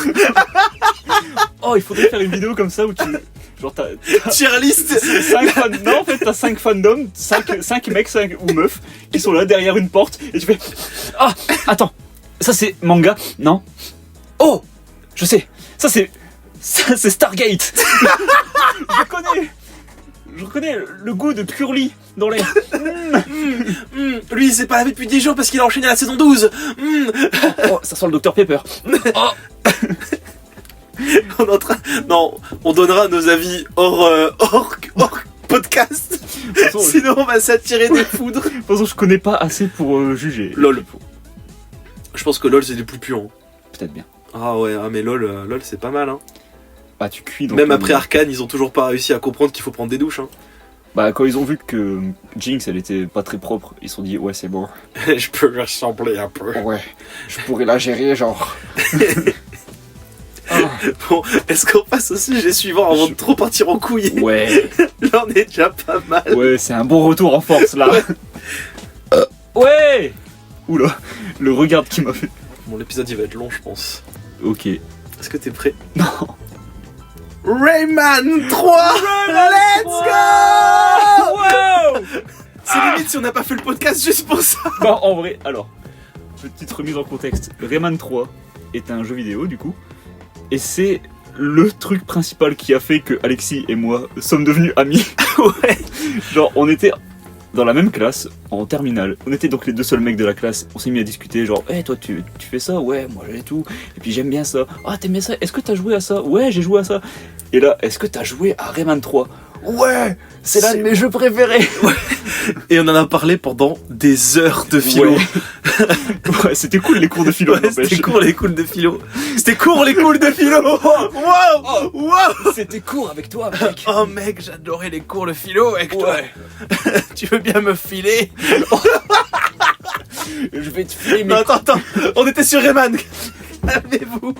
Oh, il faudrait faire une vidéo comme ça où tu. Genre, t'as. Tier list. 5 fans... Non, en fait, t'as 5 fandoms, 5 mecs 5 ou meufs qui sont là derrière une porte et tu fais. Ah, attends, ça c'est manga? Non. Oh, je sais, ça c'est Ça, c'est Stargate. Je reconnais le goût de curly dans l'air. Lui, il s'est pas lavé depuis 10 jours parce qu'il a enchaîné à la saison 12. Oh, ça sent le Dr Pepper. Oh. On est en train... Non, on donnera nos avis hors podcast. De toute façon, Sinon, on va s'attirer des foudres. de toute façon, je connais pas assez pour juger. LOL. Je pense que LOL, c'est des plus puants. Peut-être bien. Ah ouais, mais LOL, c'est pas mal. Hein. Bah, tu cuis dans Même ton- après Arcane, ils ont toujours pas réussi à comprendre qu'il faut prendre des douches. Hein. Bah, quand ils ont vu que Jinx, elle était pas très propre, ils se sont dit, ouais, c'est bon. Je peux lui ressembler un peu. Ouais, je pourrais la gérer, genre. Ah, Bon, est-ce qu'on passe au sujet suivant avant de trop partir en couille? ouais, Là, on est déjà pas mal. ouais, c'est un bon retour en force là. Ouais. Oula, le regard qui m'a fait. Bon, l'épisode, il va être long, je pense. Ok. Est-ce que t'es prêt? Non. Rayman 3 Let's go! Wow. C'est limite si on n'a pas fait le podcast juste pour ça. Bah, en vrai, alors, petite remise en contexte. Rayman 3 est un jeu vidéo du coup, et c'est le truc principal qui a fait que Alexis et moi sommes devenus amis. Ouais. Genre, on était dans la même classe en terminale. On était donc les deux seuls mecs de la classe. On s'est mis à discuter, genre, hey, toi, tu fais ça? Ouais, moi j'ai tout. Et puis j'aime bien ça. Ah, t'aimes bien ça? Est-ce que t'as joué à ça? Ouais, j'ai joué à ça. Et là, est-ce que t'as joué à Rayman 3? Ouais, c'est l'un de mes jeux préférés. Et on en a parlé pendant des heures de philo. Ouais. Ouais, c'était cool les cours de philo. Ouais, n'empêche. c'était court les cours de philo. C'était court les cours de philo. Waouh, waouh. C'était court avec toi, mec. Oh mec, j'adorais les cours de philo avec toi. Tu veux bien me filer? Je vais te filer mes... Non, attends, on était sur Rayman. Calmez-vous.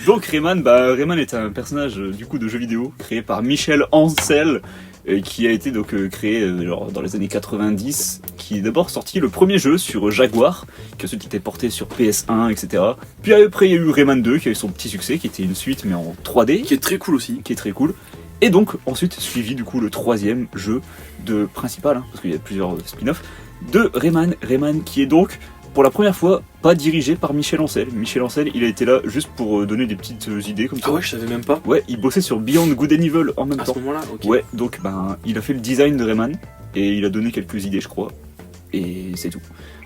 Donc Rayman est un personnage du coup de jeu vidéo créé par Michel Ancel, qui a été donc créé genre, dans les années 90, qui est d'abord sorti le premier jeu sur Jaguar, qui ensuite était porté sur PS1, etc. Puis après il y a eu Rayman 2 qui a eu son petit succès, qui était une suite mais en 3D, Qui est très cool aussi. qui est très cool. Et donc ensuite suivi du coup le troisième jeu de principal, hein, parce qu'il y a plusieurs spin-offs, de Rayman qui est donc pour la première fois pas dirigé par Michel Ancel. Michel Ancel, il a été là juste pour donner des petites idées comme ça. Ah ouais, je savais même pas. Ouais, il bossait sur Beyond Good and Evil en même À ce temps. moment-là, ok. Ouais, donc il a fait le design de Rayman et il a donné quelques idées, je crois. Et c'est tout.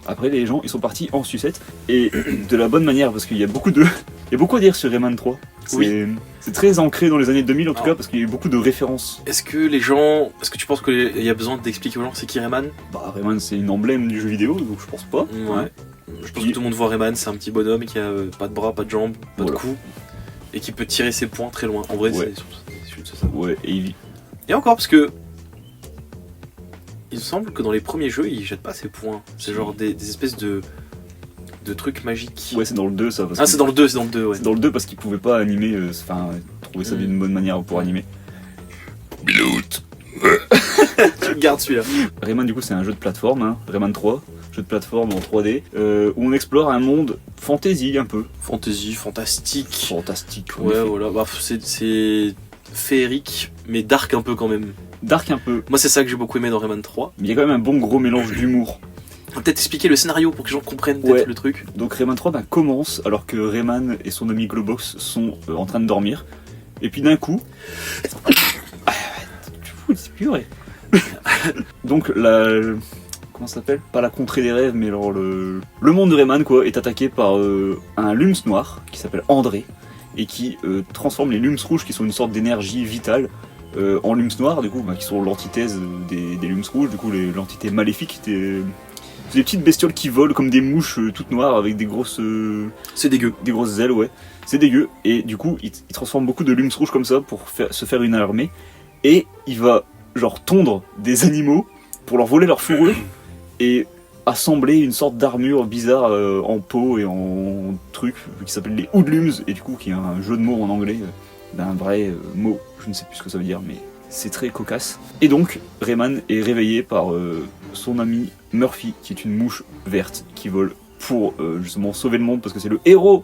Après, les gens, ils sont partis en sucette et de la bonne manière parce qu'il y a beaucoup à dire sur Rayman 3. C'est très ancré dans les années 2000 en tout cas parce qu'il y a eu beaucoup de références. Est-ce que tu penses qu'il y a besoin d'expliquer aux gens c'est qui Rayman? Bah, Rayman, c'est une emblème du jeu vidéo, donc je pense pas. Ouais. Je pense que tout le monde voit Rayman, c'est un petit bonhomme qui a pas de bras, pas de jambes, pas de Voilà. cou, et qui peut tirer ses poings très loin. En vrai, Ouais. c'est juste ça. Ouais, et il... Et encore, parce que il me semble que dans les premiers jeux, il jette pas ses poings. C'est genre des espèces de trucs magiques. Ouais, c'est dans le 2 ça. Parce Ah, que- c'est dans le 2, ouais. C'est dans le 2 parce qu'il pouvait pas animer, trouver ça d'une bonne manière pour animer. Tu gardes celui-là. Rayman du coup c'est un jeu de plateforme, hein, Rayman 3, jeu de plateforme en 3D, où on explore un monde fantasy un peu. Fantasy, fantastique. Fantastique. en Ouais, effet. voilà. Bah, c'est féerique, mais dark un peu quand même. Dark un peu, Moi, c'est ça que j'ai beaucoup aimé dans Rayman 3. mais il y a quand même un bon gros mélange d'humour. On va peut-être expliquer le scénario pour que les gens comprennent peut-être Ouais. le truc. Donc Rayman 3 commence alors que Rayman et son ami Globox sont en train de dormir. Et puis d'un coup... Tu fous, c'est purée. Donc comment ça s'appelle? Pas la contrée des rêves, mais alors le monde de Rayman quoi, est attaqué par un Lums noir qui s'appelle André et qui transforme les Lums rouges qui sont une sorte d'énergie vitale en Lums noirs du coup, qui sont l'antithèse des Lums rouges, du coup l'entité maléfique. C'est des petites bestioles qui volent comme des mouches toutes noires avec des grosses C'est dégueu. ailes, ouais. C'est dégueu. Et du coup, il transforme beaucoup de Lums rouges comme ça pour se faire une armée. Et il va genre tondre des animaux pour leur voler leur fourrure et assembler une sorte d'armure bizarre en peau et en truc qui s'appelle les hoodlums et du coup qui est un jeu de mots en anglais d'un vrai mot. Je ne sais plus ce que ça veut dire, mais c'est très cocasse. Et donc, Rayman est réveillé par son ami Murphy, qui est une mouche verte qui vole pour justement sauver le monde parce que c'est le héros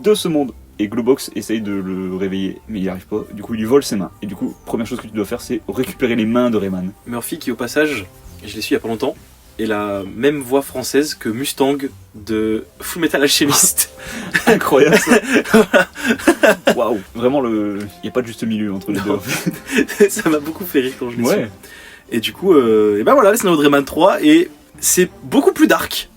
de ce monde. Et Globox essaye de le réveiller, mais il n'y arrive pas. Du coup, il lui vole ses mains. Et du coup, première chose que tu dois faire, c'est récupérer les mains de Rayman. Murphy qui, au passage, je l'ai su il y a pas longtemps, est la même voix française que Mustang de Fullmetal Alchemist. Incroyable ça. Waouh, vraiment il n'y a pas de juste milieu entre les Non. deux. Ça m'a beaucoup fait rire quand je l'ai su. Ouais, Et du coup, et ben voilà, le scénario de Rayman 3, et c'est beaucoup plus dark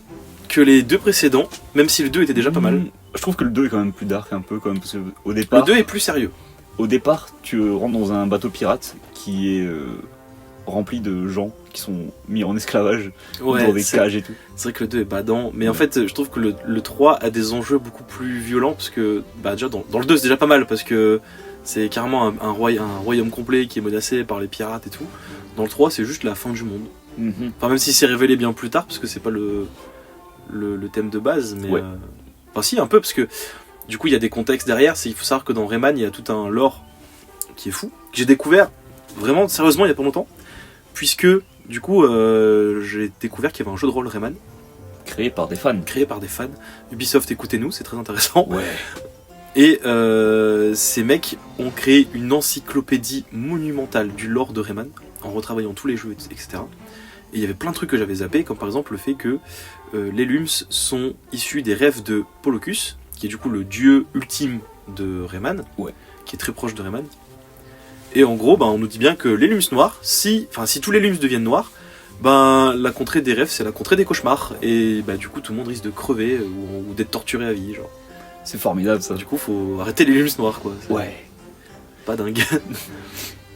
que les deux précédents, même si le 2 était déjà pas mal. Je trouve que le 2 est quand même plus dark un peu quand même, parce qu'au Le départ, 2 est plus sérieux. au départ, tu rentres dans un bateau pirate qui est rempli de gens qui sont mis en esclavage dans des c'est cages et tout. c'est vrai que le 2 est badant, mais en fait, je trouve que le 3 a des enjeux beaucoup plus violents, parce que déjà dans le 2 c'est déjà pas mal, parce que c'est carrément un royaume complet qui est menacé par les pirates et tout. Dans le 3, c'est juste la fin du monde. Mhm. Enfin, même si c'est révélé bien plus tard, parce que c'est pas le thème de base, mais. Ouais. Enfin, si, un peu, parce que du coup, il y a des contextes derrière. Il faut savoir que dans Rayman, il y a tout un lore qui est fou, que j'ai découvert vraiment sérieusement il y a pas longtemps, puisque du coup, j'ai découvert qu'il y avait un jeu de rôle Rayman, Créé par des fans. créé par des fans. Ubisoft, écoutez-nous, c'est très intéressant. Ouais. Et ces mecs ont créé une encyclopédie monumentale du lore de Rayman, en retravaillant tous les jeux, etc. Et il y avait plein de trucs que j'avais zappé, comme par exemple le fait que les Lums sont issus des rêves de Polocus, qui est du coup le dieu ultime de Rayman, Ouais. qui est très proche de Rayman. Et en gros, on nous dit bien que les Lums noirs, si tous les Lums deviennent noirs, la contrée des rêves, c'est la contrée des cauchemars. Et du coup, tout le monde risque de crever ou d'être torturé à vie, genre. C'est formidable ça. Du coup, faut arrêter les Lums noirs, quoi. C'est Ouais. pas dingue.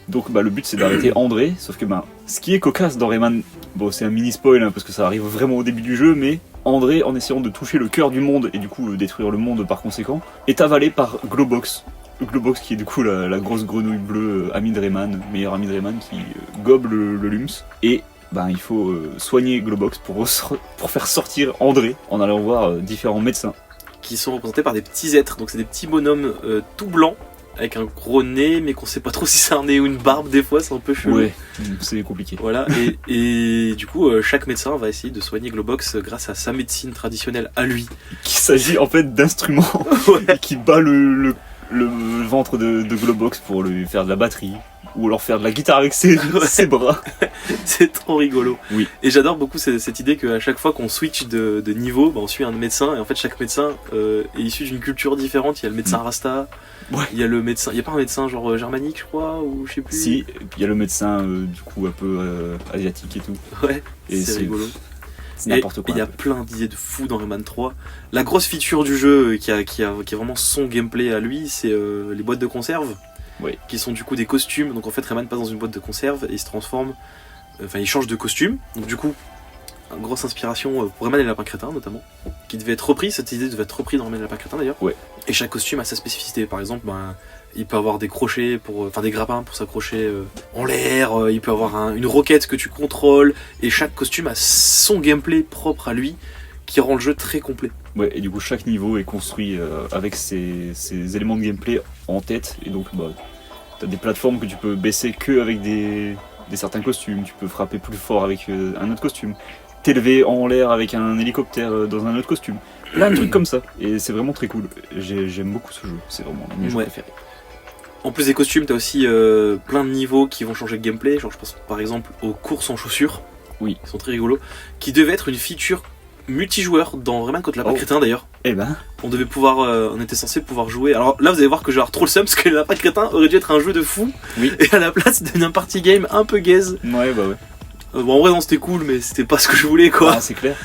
Donc le but c'est d'arrêter André, sauf que ce qui est cocasse dans Rayman, bon c'est un mini spoil parce que ça arrive vraiment au début du jeu, mais André, en essayant de toucher le cœur du monde et du coup détruire le monde par conséquent, est avalé par Globox. Globox qui est du coup la grosse grenouille bleue amie de Rayman, meilleure amie de Rayman qui gobe le Lums. Et il faut soigner Globox pour faire sortir André en allant voir différents médecins. Qui sont représentés par des petits êtres, donc c'est des petits bonhommes tout blancs, avec un gros nez, mais qu'on sait pas trop si c'est un nez ou une barbe, des fois c'est un peu chelou. Ouais, c'est compliqué. Voilà, et du coup, chaque médecin va essayer de soigner Globox grâce à sa médecine traditionnelle à lui. Qu'il s'agit en fait d'instruments Ouais. qui bat le ventre de Globox pour lui faire de la batterie ou alors faire de la guitare avec ses bras. C'est trop rigolo. Oui. Et j'adore beaucoup cette idée qu'à chaque fois qu'on switch de niveau, on suit un médecin, et en fait chaque médecin est issu d'une culture différente. Il y a le médecin Rasta, Ouais. il y a le médecin, il y a pas un médecin genre germanique je crois, ou je sais plus. Si, et puis il y a le médecin du coup un peu asiatique et tout. Ouais, Et c'est rigolo. C'est n'importe Et quoi. il y a plein d'idées de fou dans Rayman 3. La grosse feature du jeu qui a vraiment son gameplay à lui, c'est les boîtes de conserve. Oui. Qui sont du coup des costumes. Donc en fait Rayman passe dans une boîte de conserve et il se transforme. Il change de costume. Donc du coup, une grosse inspiration pour Rayman et le Lapin Crétin notamment. Qui devait être repris, cette idée devait être reprise dans Rayman et le Lapin Crétin d'ailleurs. Ouais. Et chaque costume a sa spécificité. Par exemple, il peut avoir des crochets, des grappins pour s'accrocher en l'air. Il peut avoir une roquette que tu contrôles. Et chaque costume a son gameplay propre à lui qui rend le jeu très complet. Ouais, et du coup chaque niveau est construit avec ces éléments de gameplay en tête. Et donc t'as des plateformes que tu peux baisser que avec des certains costumes. Tu peux frapper plus fort avec un autre costume. T'élever en l'air avec un hélicoptère dans un autre costume. Plein de trucs comme ça. Et c'est vraiment très cool. J'aime beaucoup ce jeu. C'est vraiment mon jeu préféré. En plus des costumes, t'as aussi plein de niveaux qui vont changer de gameplay. Genre je pense par exemple aux courses en chaussures. Oui. Qui sont très rigolos. Qui devaient être une feature multijoueur dans Rayman contre le Lapin Crétin d'ailleurs. Eh ben, On devait on était censé pouvoir jouer. Alors là, vous allez voir que je vais avoir trop le seum parce que le Lapin Crétin aurait dû être un jeu de fou. Oui. Et à la place, c'est devenu un party game un peu gaze. ouais. En vrai, non, c'était cool, mais c'était pas ce que je voulais quoi. Ah, c'est clair.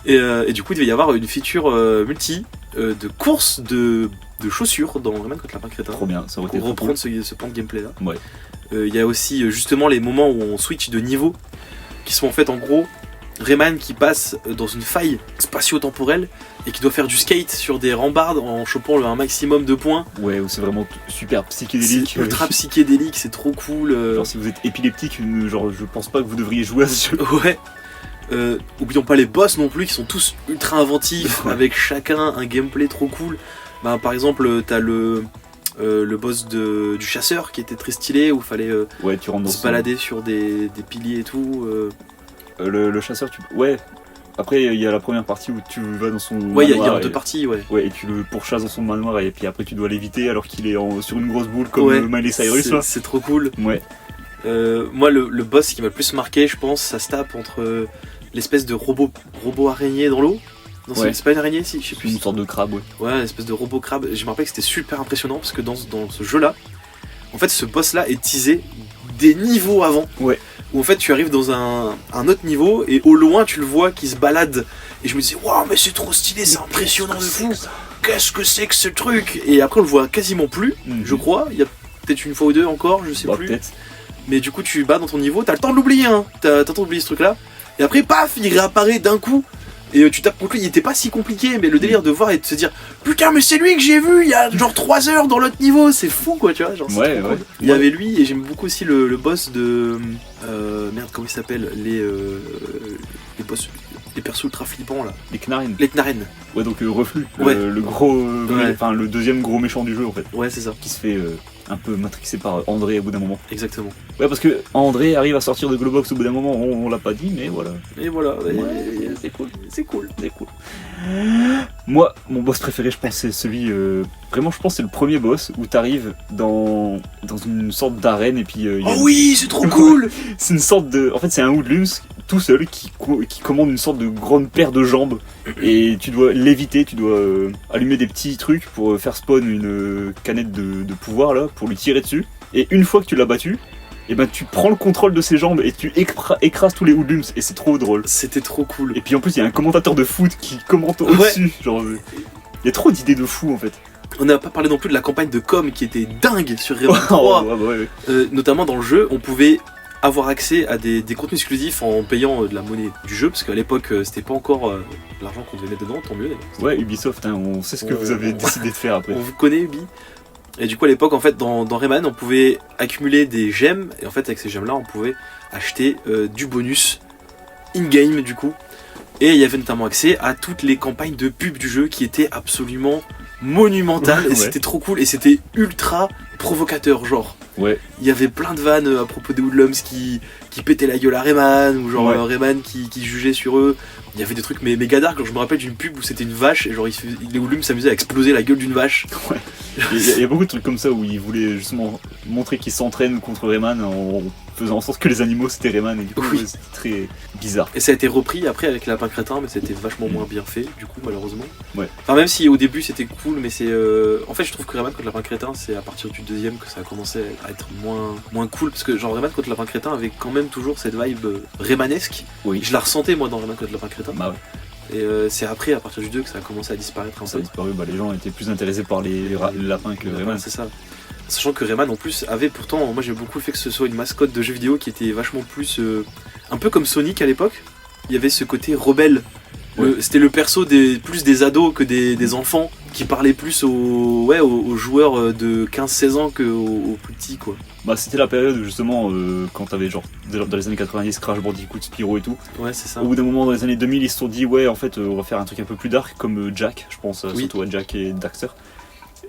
Et du coup, il devait y avoir une feature multi de course de chaussures dans Rayman contre le Lapin Crétin. Trop bien, ça aurait été Pour trop reprendre cool. ce plan de gameplay là. Ouais. Il y a aussi justement les moments où on switch de niveau qui sont en fait en gros Rayman qui passe dans une faille spatio-temporelle et qui doit faire du skate sur des rambardes en chopant un maximum de points. Ouais, où c'est vraiment super psychédélique. C'est ultra psychédélique, c'est trop cool. Genre si vous êtes épileptique, je pense pas que vous devriez jouer à ce jeu. Ouais. Oublions pas les boss non plus qui sont tous ultra inventifs Ouais. avec chacun un gameplay trop cool. Par exemple, t'as le boss du chasseur qui était très stylé où il fallait Ouais, tu rentres dans se balader sur des piliers et tout. le chasseur, ouais. Après, il y a la première partie où tu vas dans son Ouais, il y a manoir deux parties, ouais. Ouais, et tu le pourchasses dans son manoir et puis après tu dois l'éviter alors qu'il est sur une grosse boule comme Ouais, Miley Cyrus là. c'est trop cool. Ouais. Moi, le boss qui m'a le plus marqué, je pense, ça se tape entre l'espèce de robot araignée dans l'eau. Non, Ouais. c'est pas une araignée, si, je sais Une plus. sorte de crabe, ouais. Ouais, une espèce de robot crabe. Je me rappelle que c'était super impressionnant parce que dans ce jeu-là, en fait, ce boss-là est teasé des niveaux avant. Ouais. Où en fait, tu arrives dans un autre niveau et au loin, tu le vois qui se balade. Et je me disais, waouh, mais c'est trop stylé, c'est impressionnant de fou. Qu'est-ce que c'est que ce truc? Et après, on le voit quasiment plus, Mhm. je crois. Il y a peut-être une fois ou deux encore, je sais Bah, plus. peut-être. Mais du coup, tu bats dans ton niveau, t'as le temps de l'oublier, hein. T'as le temps d'oublier ce truc-là. Et après, paf, il réapparaît d'un coup. Et tu tapes contre lui, il était pas si compliqué, mais le délire de voir et de se dire putain, mais c'est lui que j'ai vu il y a genre 3 heures dans l'autre niveau, c'est fou quoi, tu vois. Genre, c'est Ouais, trop ouais. cool. Il y avait lui, et j'aime beaucoup aussi le boss de. Merde, comment il s'appelle les boss, les persos ultra flippants là. Les Knarren. Les Knarren. Ouais, donc Reflux, Ouais. le gros. Ouais. Enfin, le deuxième gros méchant du jeu, en fait. Ouais, c'est ça, Qui se fait un peu matrixer par André au bout d'un moment. exactement. Ouais, parce que André arrive à sortir de Globox au bout d'un moment, on l'a pas dit, mais voilà. Et voilà, Ouais, c'est cool. c'est cool. C'est cool. Moi, mon boss préféré, je pense, c'est celui. Vraiment, je pense, c'est le premier boss où t'arrives dans une sorte d'arène et puis. Il y a Oh oui, c'est trop cool. C'est une sorte de. En fait, c'est un Hoodlums tout seul qui commande une sorte de grande paire de jambes et tu dois l'éviter, tu dois allumer des petits trucs pour faire spawn une canette de pouvoir là, pour lui tirer dessus. Et une fois que tu l'as battu, et ben tu prends le contrôle de ses jambes et tu écrases tous les Hoodlums et c'est trop drôle. C'était trop cool. Et puis en plus, il y a un commentateur de foot qui commente au-dessus. Genre, il y a trop d'idées de fou en fait. On n'a pas parlé non plus de la campagne de com qui était dingue sur Rayman 3. Ouais, ouais, ouais. Notamment dans le jeu, on pouvait avoir accès à des contenus exclusifs en payant de la monnaie du jeu, parce qu'à l'époque c'était pas encore l'argent qu'on devait mettre dedans, tant mieux d'ailleurs. Ouais, Ubisoft, hein, on sait ce que Ouais, vous avez ouais. décidé de faire après. On vous connaît Ubi. Et du coup à l'époque en fait dans Rayman on pouvait accumuler des gemmes, et en fait avec ces gemmes là on pouvait acheter du bonus in-game du coup. Et il y avait notamment accès à toutes les campagnes de pub du jeu qui étaient absolument monumentales, et Ouais. c'était trop cool, et c'était ultra provocateur genre. Ouais. Il y avait plein de vannes à propos des Hoodlums qui pétaient la gueule à Rayman, ou genre Ouais. Rayman qui jugeait sur eux. Il y avait des trucs méga dark, genre je me rappelle d'une pub où c'était une vache et genre les Hoodlums s'amusaient à exploser la gueule d'une vache. Il y a beaucoup de trucs comme ça où ils voulaient justement montrer qu'ils s'entraînent contre Rayman en faisant en sorte que les animaux c'était Rayman et du coup Oui. ouais, c'était très bizarre. Et ça a été repris après avec Lapin Crétin, mais c'était vachement moins bien fait du coup malheureusement. Ouais. Enfin même si au début c'était cool, mais c'est... En fait je trouve que Rayman contre Lapin Crétin c'est à partir du deuxième que ça a commencé à être moins cool, parce que genre Rayman contre Lapin Crétin avait quand même toujours cette vibe Raymanesque. Oui. Je la ressentais moi dans Rayman contre Lapin Crétin. Bah ouais, Et c'est après, à partir du 2, que ça a commencé à disparaître un ça a peu. disparu, bah les gens étaient plus intéressés par les lapins que Rayman. C'est ça. Sachant que Rayman en plus avait pourtant, moi j'ai beaucoup le fait que ce soit une mascotte de jeu vidéo qui était vachement plus, un peu comme Sonic à l'époque. Il y avait ce côté rebelle. Ouais. C'était le perso plus des ados que des enfants, qui parlait plus aux joueurs de 15-16 ans qu'aux plus petits quoi. Bah c'était la période où justement quand t'avais genre dans les années 90 Crash Bandicoot, Spyro et tout. Ouais c'est ça. Au bout d'un moment dans les années 2000 ils se sont dit ouais en fait on va faire un truc un peu plus dark comme Jack, je pense Oui. surtout à Jack et Daxter.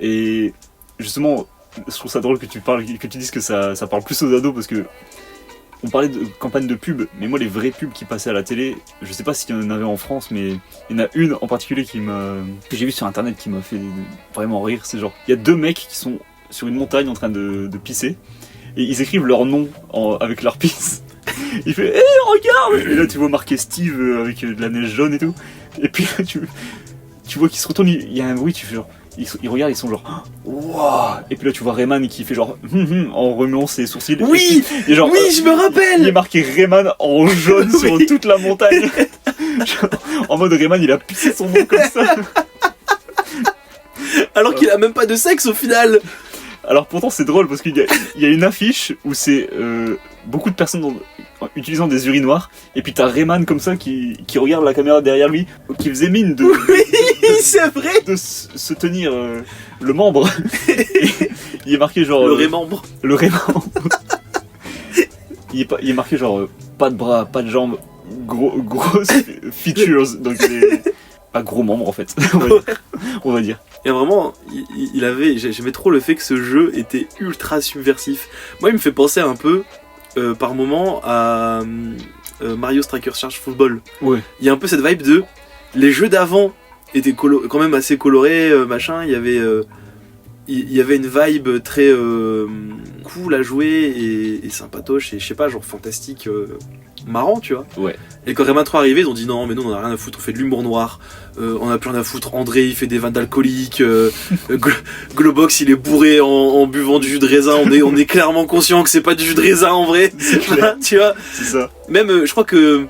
Et justement je trouve ça drôle que tu dises que ça parle plus aux ados parce que on parlait de campagne de pub, mais moi les vraies pubs qui passaient à la télé, je sais pas s'il y en avait en France, mais il y en a une en particulier que j'ai vu sur internet qui m'a fait vraiment rire. C'est genre, il y a deux mecs qui sont sur une montagne en train de pisser, et ils écrivent leur nom avec leur pisse. Il fait hé regarde. Et là tu vois marqué Steve avec de la neige jaune et tout, et puis là, tu vois qu'ils se retournent, il y a un bruit, tu fais genre. Ils regardent, ils sont genre waouh. Et puis là tu vois Rayman qui fait genre en remuant ses sourcils. Oui, et genre, oui, je me il est rappelle. marqué Rayman en jaune sur Oui. toute la montagne. Genre, en mode Rayman il a pissé son nom comme ça. Alors qu'il a même pas de sexe au final. Alors pourtant c'est drôle parce qu'il y a une affiche où c'est beaucoup de personnes utilisant des urinoirs, et puis t'as Rayman comme ça qui regarde la caméra derrière lui, qui faisait mine de C'est vrai. de se tenir le membre. Et il est marqué genre Le Raymembre. le Rayman. il est marqué genre pas de bras, pas de jambes, grosses features, donc pas gros membres en fait. On va dire. Et vraiment, j'aimais trop le fait que ce jeu était ultra subversif. Moi, il me fait penser un peu, par moment, à Mario Striker Charge Football. Ouais. Il y a un peu cette vibe de... Les jeux d'avant étaient quand même assez colorés, machin. Il y avait une vibe très cool à jouer et sympatoche et je sais pas, genre fantastique, marrant, tu vois. Ouais. Et quand Rayman 3 est arrivé, ils ont dit non, mais nous on en a rien à foutre, on fait de l'humour noir, on a plus rien à foutre. André il fait des vannes d'alcooliques, Globox il est bourré en buvant du jus de raisin, on est clairement conscient que c'est pas du jus de raisin en vrai, tu vois. C'est ça. Même, je crois que.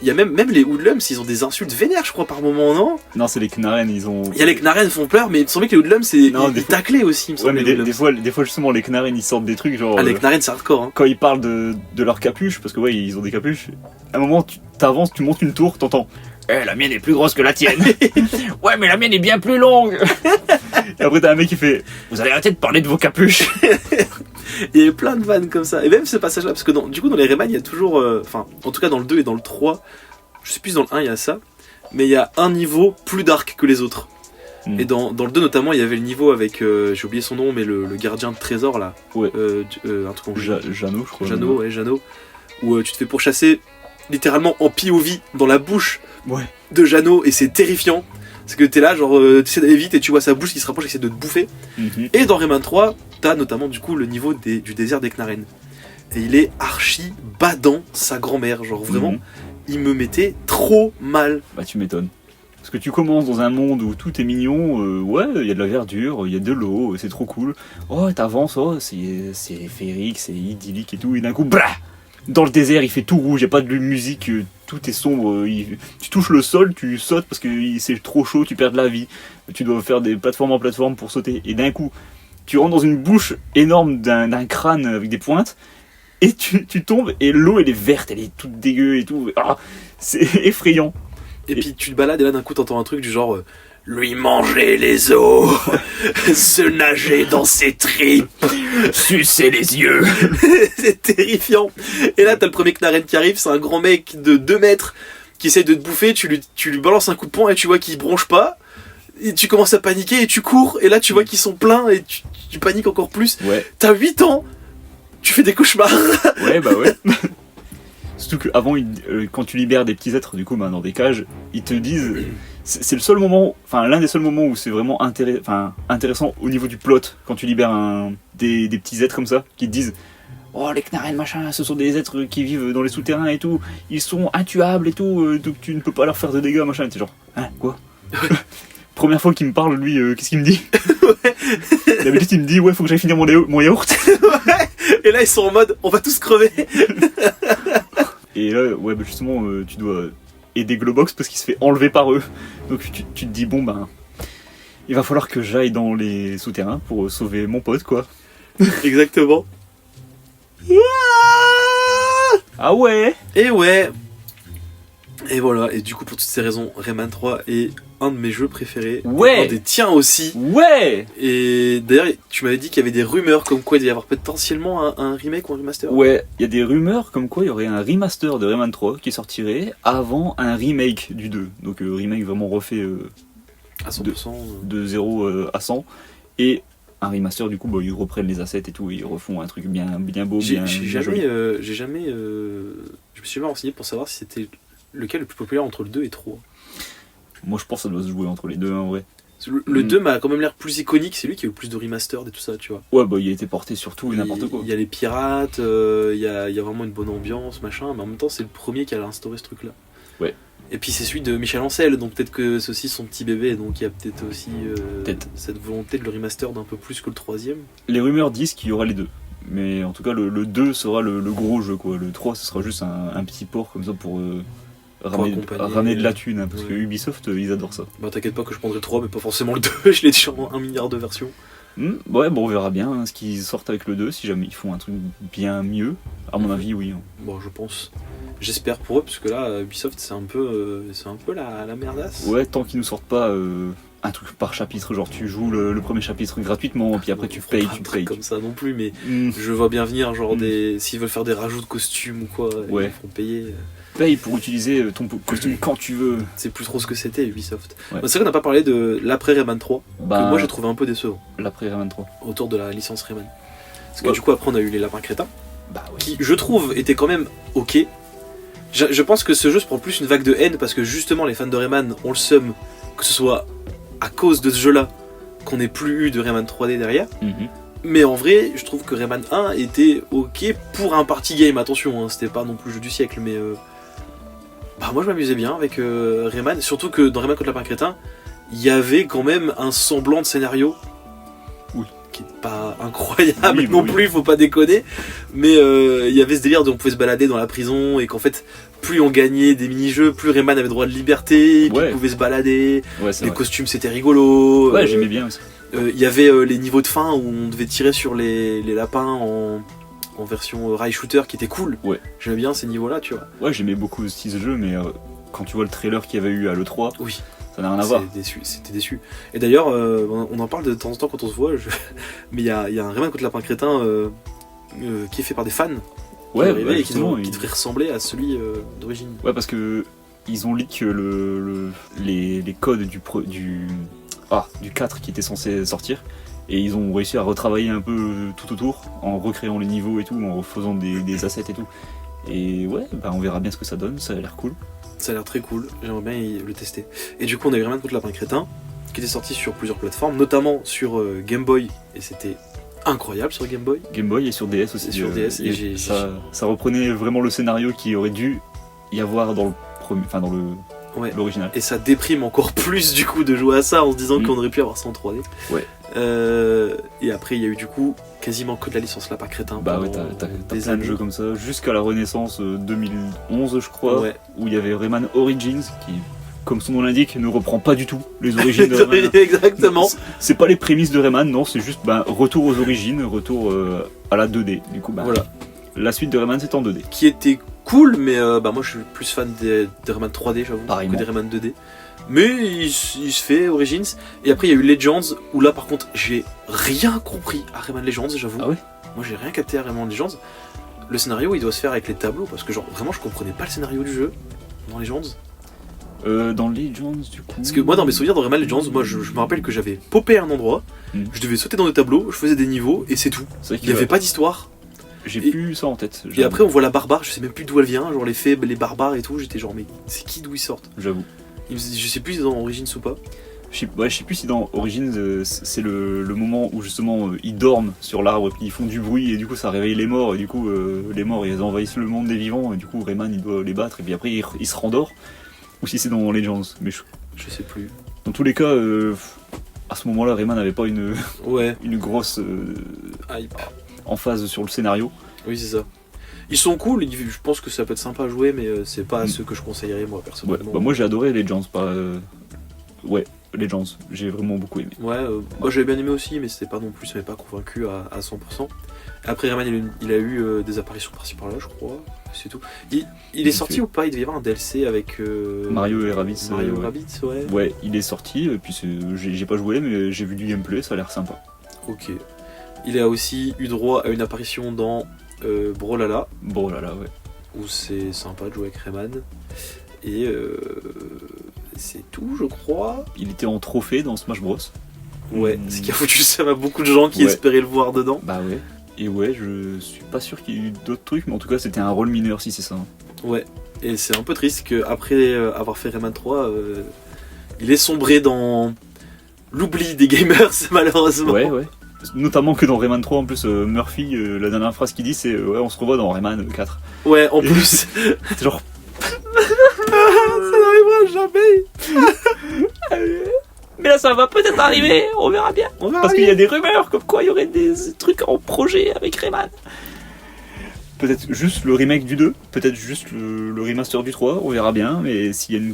Il y a même les Hoodlums, ils ont des insultes vénères, je crois, par moment, non? Non, c'est les Knarren, ils ont. Il y a les Knarren font peur, mais il me semblait que les Hoodlums, c'est Non, des taclés aussi, il me Ouais, semble. mais les Hoodlums. des fois, justement, les Knarren ils sortent des trucs genre. Ah, les Knarren, c'est hardcore, hein. Quand ils parlent de leur capuche, parce que ouais, ils ont des capuches, à un moment, tu t'avances, tu montes une tour, t'entends. La mienne est plus grosse que la tienne. Ouais, mais la mienne est bien plus longue. Et après, t'as un mec qui fait. Vous allez arrêter de parler de vos capuches. Il y avait plein de vannes comme ça. Et même ce passage-là, parce que du coup, dans les Rayman, il y a toujours. Enfin, en tout cas, dans le 2 et dans le 3, je sais plus dans le 1, il y a ça, mais il y a un niveau plus dark que les autres. Mm. Et dans le 2 notamment, il y avait le niveau avec, j'ai oublié son nom, mais le gardien de trésor là. Ouais. Un truc en Jeannot, je crois. Jeannot, ouais, Jeannot. Où tu te fais pourchasser littéralement en POV dans la bouche Ouais. de Jeannot et c'est terrifiant. Parce que t'es là, genre, t'essaies d'aller vite et tu vois sa bouche qui se rapproche et essaie de te bouffer. Mhm. Et dans Rayman 3, t'as notamment du coup le niveau du désert des Knarren. Et il est archi badant sa grand-mère, genre vraiment. Mhm. Il me mettait trop mal. Bah, tu m'étonnes. Parce que tu commences dans un monde où tout est mignon, ouais, il y a de la verdure, il y a de l'eau, c'est trop cool. Oh, t'avances, oh, c'est féerique, c'est idyllique et tout, et d'un coup, brah, dans le désert, il fait tout rouge, il n'y a pas de musique, tout est sombre, tu touches le sol, tu sautes parce que c'est trop chaud, tu perds de la vie, tu dois faire des plateformes en plateforme pour sauter, et d'un coup, tu rentres dans une bouche énorme d'un crâne avec des pointes, et tu tombes, et l'eau elle est verte, elle est toute dégueu et tout, ah, c'est effrayant. Et puis tu te balades et là d'un coup t'entends un truc du genre lui manger les os, se nager dans ses tripes, Sucer les yeux. c'est terrifiant. Et là t'as le premier Knarren qui arrive, c'est un grand mec de 2 mètres qui essaye de te bouffer, tu lui balances un coup de poing et tu vois qu'il bronche pas. Et tu commences à paniquer et tu cours et là tu vois qu'ils sont pleins et tu paniques encore plus. Ouais. T'as 8 ans, tu fais des cauchemars. Ouais, bah ouais. Surtout qu'avant, quand tu libères des petits êtres, du coup, bah, dans des cages, ils te disent. C'est le seul moment, enfin, l'un des seuls moments où c'est vraiment intéressant au niveau du plot, quand tu libères des petits êtres comme ça, qui te disent. Oh, les Knarren, machin, ce sont des êtres qui vivent dans les souterrains et tout, ils sont intuables et tout, donc tu ne peux pas leur faire de dégâts, machin. Et t'es genre, hein, quoi? Première fois qu'il me parle, lui, qu'est-ce qu'il me dit? D'habitude, il me dit, ouais, faut que j'aille finir mon yaourt. Ouais. Et là ils sont en mode on va tous crever. Et là, ouais, bah justement, tu dois aider Globox parce qu'il se fait enlever par eux. Donc tu te dis, bon, ben, il va falloir que j'aille dans les souterrains pour sauver mon pote, quoi. Exactement. Ah ouais! Et ouais. Et voilà, et du coup pour toutes ces raisons, Rayman 3 est un de mes jeux préférés. Ouais. Un des tiens aussi. Ouais! Et d'ailleurs, tu m'avais dit qu'il y avait des rumeurs comme quoi il devait y avoir potentiellement un remake ou un remaster. Ouais, il y a des rumeurs comme quoi il y aurait un remaster de Rayman 3 qui sortirait avant un remake du 2. Donc remake vraiment refait À 100%. de 0 à 100. Et un remaster, du coup, bah, ils reprennent les assets et tout, et ils refont un truc bien beau, J'ai bien jamais, joli. je me suis jamais renseigné pour savoir si c'était lequel le plus populaire entre le 2 et 3. Moi, je pense que ça doit se jouer entre les deux, en vrai. Le 2 m'a quand même l'air plus iconique, c'est lui qui a eu le plus de remastered et tout ça, tu vois. Ouais, bah, il a été porté sur tout et n'importe quoi. Il y a les pirates, il y a vraiment une bonne ambiance, machin, mais en même temps, c'est le premier qui a instauré ce truc-là. Ouais. Et puis c'est celui de Michel Ancel, donc peut-être que c'est aussi son petit bébé, donc il y a peut-être aussi cette volonté de le remaster d'un peu plus que le troisième. Les rumeurs disent qu'il y aura les deux. Mais en tout cas, le 2 sera le gros jeu, quoi. Le 3, ce sera juste un petit port comme ça pour ramener de la thune, hein, parce que Ubisoft, ils adorent ça. Bah t'inquiète pas que je prendrai le 3, mais pas forcément le 2, je l'ai déjà en 1 milliard de versions. Ouais, bon, on verra bien hein, ce qu'ils sortent avec le 2, si jamais ils font un truc bien mieux. À mon avis, oui. Hein. Bon, je pense. J'espère pour eux, parce que là, Ubisoft, c'est un peu la merdasse. Ouais, tant qu'ils nous sortent pas un truc par chapitre, genre tu joues le premier chapitre gratuitement, puis après tu payes. Comme ça non plus, mais je vois bien venir, genre s'ils veulent faire des rajouts de costumes ou quoi, ouais. Ils feront payer. Paye pour utiliser ton costume quand tu veux. C'est plus trop ce que c'était Ubisoft. Ouais. C'est vrai qu'on n'a pas parlé de l'après Rayman 3, Bah, que moi j'ai trouvé un peu décevant. L'après Rayman 3. Autour de la licence Rayman. Parce que du coup après on a eu les lapins crétins, Bah ouais. qui je trouve étaient quand même ok. Je pense que ce jeu se prend plus une vague de haine parce que justement les fans de Rayman ont le seum que ce soit à cause de ce jeu là qu'on n'ait plus eu de Rayman 3D derrière. Mais en vrai, je trouve que Rayman 1 était ok pour un party game, attention, hein, c'était pas non plus le jeu du siècle, mais bah moi je m'amusais bien avec Rayman, surtout que dans Rayman contre Lapin Crétin, il y avait quand même un semblant de scénario. Oui. Qui est pas incroyable Oui, non oui. plus, faut pas déconner, mais il y avait ce délire on pouvait se balader dans la prison et qu'en fait, plus on gagnait des mini-jeux, plus Rayman avait droit de liberté, puis Ouais. il pouvait se balader, Ouais, c'est les vrai. costumes c'était rigolo. Ouais, j'aimais bien aussi. Il y avait les niveaux de fin où on devait tirer sur les lapins en version rail shooter qui était cool. Ouais. J'aimais bien ces niveaux-là, tu vois. Ouais, j'aimais beaucoup aussi ce jeu, mais quand tu vois le trailer qu'il y avait eu à l'E3, Oui, ça n'a rien à voir. c'était déçu. Et d'ailleurs, on en parle de temps en temps quand on se voit, mais il y a un Rayman contre Lapin Crétin qui est fait par des fans qui Ouais, est arrivé bah, et justement, qui devrait ressembler à celui d'origine. Ouais, parce que ils ont leak les codes du 4 qui était censé sortir, et ils ont réussi à retravailler un peu tout autour en recréant les niveaux et tout, en refaisant des assets et tout. Et ouais, bah on verra bien ce que ça donne, ça a l'air cool. Ça a l'air très cool, j'aimerais bien le tester. Et du coup, on a eu Rayman contre Lapin Crétin qui était sorti sur plusieurs plateformes, notamment sur Game Boy, et c'était incroyable sur Game Boy. Game Boy et sur DS aussi. Et sur DS, et j'ai- ça reprenait vraiment le scénario qui aurait dû y avoir dans le premier, enfin dans Ouais. l'original. Et ça déprime encore plus du coup de jouer à ça en se disant Mm. qu'on aurait pu avoir ça en 3D. Ouais. Et après il y a eu du coup quasiment que de la licence Lapin Crétin. Bah ouais, pendant t'as des plein de années. jeux comme ça, jusqu'à la Renaissance 2011 je crois, Ouais. où il y avait Rayman Origins qui, comme son nom l'indique, ne reprend pas du tout les origines de Rayman. Exactement. C'est pas les prémices de Rayman, non, c'est juste retour aux origines, retour à la 2D. Du coup, Voilà. la suite de Rayman c'est en 2D. Qui était cool, mais moi je suis plus fan des Rayman 3D, j'avoue, que Pareillement. des Rayman 2D. Mais il se fait Origins. Et après il y a eu Legends, où là par contre j'ai rien compris à Rayman Legends, j'avoue. Ah ouais. Moi j'ai rien capté à Rayman Legends. Le scénario il doit se faire avec les tableaux, parce que genre vraiment je comprenais pas le scénario du jeu dans Legends. Dans Legends du coup. Parce que moi dans mes souvenirs dans Rayman Legends, moi je me rappelle que j'avais popé à un endroit, je devais sauter dans des tableaux, je faisais des niveaux et c'est tout. C'est vrai Il n'y avait pas d'histoire. J'ai et- plus ça en tête. Et après on voit la barbare, je sais même plus d'où elle vient, genre les fées, les barbares et tout, j'étais genre mais c'est qui d'où ils sortent? J'avoue. Je sais plus si c'est dans Origins ou pas. Je sais plus si dans Origins c'est le moment où justement ils dorment sur l'arbre puis ils font du bruit et du coup ça réveille les morts et du coup les morts ils envahissent le monde des vivants et du coup Rayman il doit les battre et puis après il se rendort, ou si c'est dans Legends, mais Je sais plus. dans tous les cas à ce moment là Rayman n'avait pas une Ouais, grosse hype. emphase sur le scénario. Oui c'est ça. Ils sont cool, je pense que ça peut être sympa à jouer, mais c'est pas Mm. ceux que je conseillerais moi Ouais, personnellement. moi j'ai adoré Legends, ouais, Legends, j'ai vraiment beaucoup aimé. Ouais, moi j'avais bien aimé aussi, mais c'était pas non plus, ça m'avait pas convaincu à 100%. Après Rayman, il a eu des apparitions par-ci par-là, je crois, c'est tout. Il est sorti ou pas? Il devait y avoir un DLC avec Mario et Rabbids. Mario ouais. Rabbids, ouais. Ouais, il est sorti, et puis j'ai pas joué, mais j'ai vu du gameplay, ça a l'air sympa. Ok. Il a aussi eu droit à une apparition dans Brawlhalla, Bon, là, ouais. où c'est sympa de jouer avec Rayman. Et c'est tout, je crois. Il était en trophée dans Smash Bros. Ouais, Mm. ce qui a foutu ça à beaucoup de gens qui Ouais. espéraient le voir dedans. Bah ouais. Et ouais, je suis pas sûr qu'il y ait eu d'autres trucs, mais en tout cas, c'était un rôle mineur si c'est ça. Ouais, et c'est un peu triste qu'après avoir fait Rayman 3, il est sombré dans l'oubli des gamers, malheureusement. Ouais, ouais. Notamment que dans Rayman 3, en plus, Murphy, la dernière phrase qu'il dit, c'est ouais, on se revoit dans Rayman 4. Ouais, en plus, C'est genre, ça n'arrivera jamais. Mais là, ça va peut-être arriver, on verra bien. On verra Parce bien. qu'il y a des rumeurs comme quoi il y aurait des trucs en projet avec Rayman. peut-être juste le remake du 2, peut-être juste le remaster du 3, on verra bien, mais s'il y a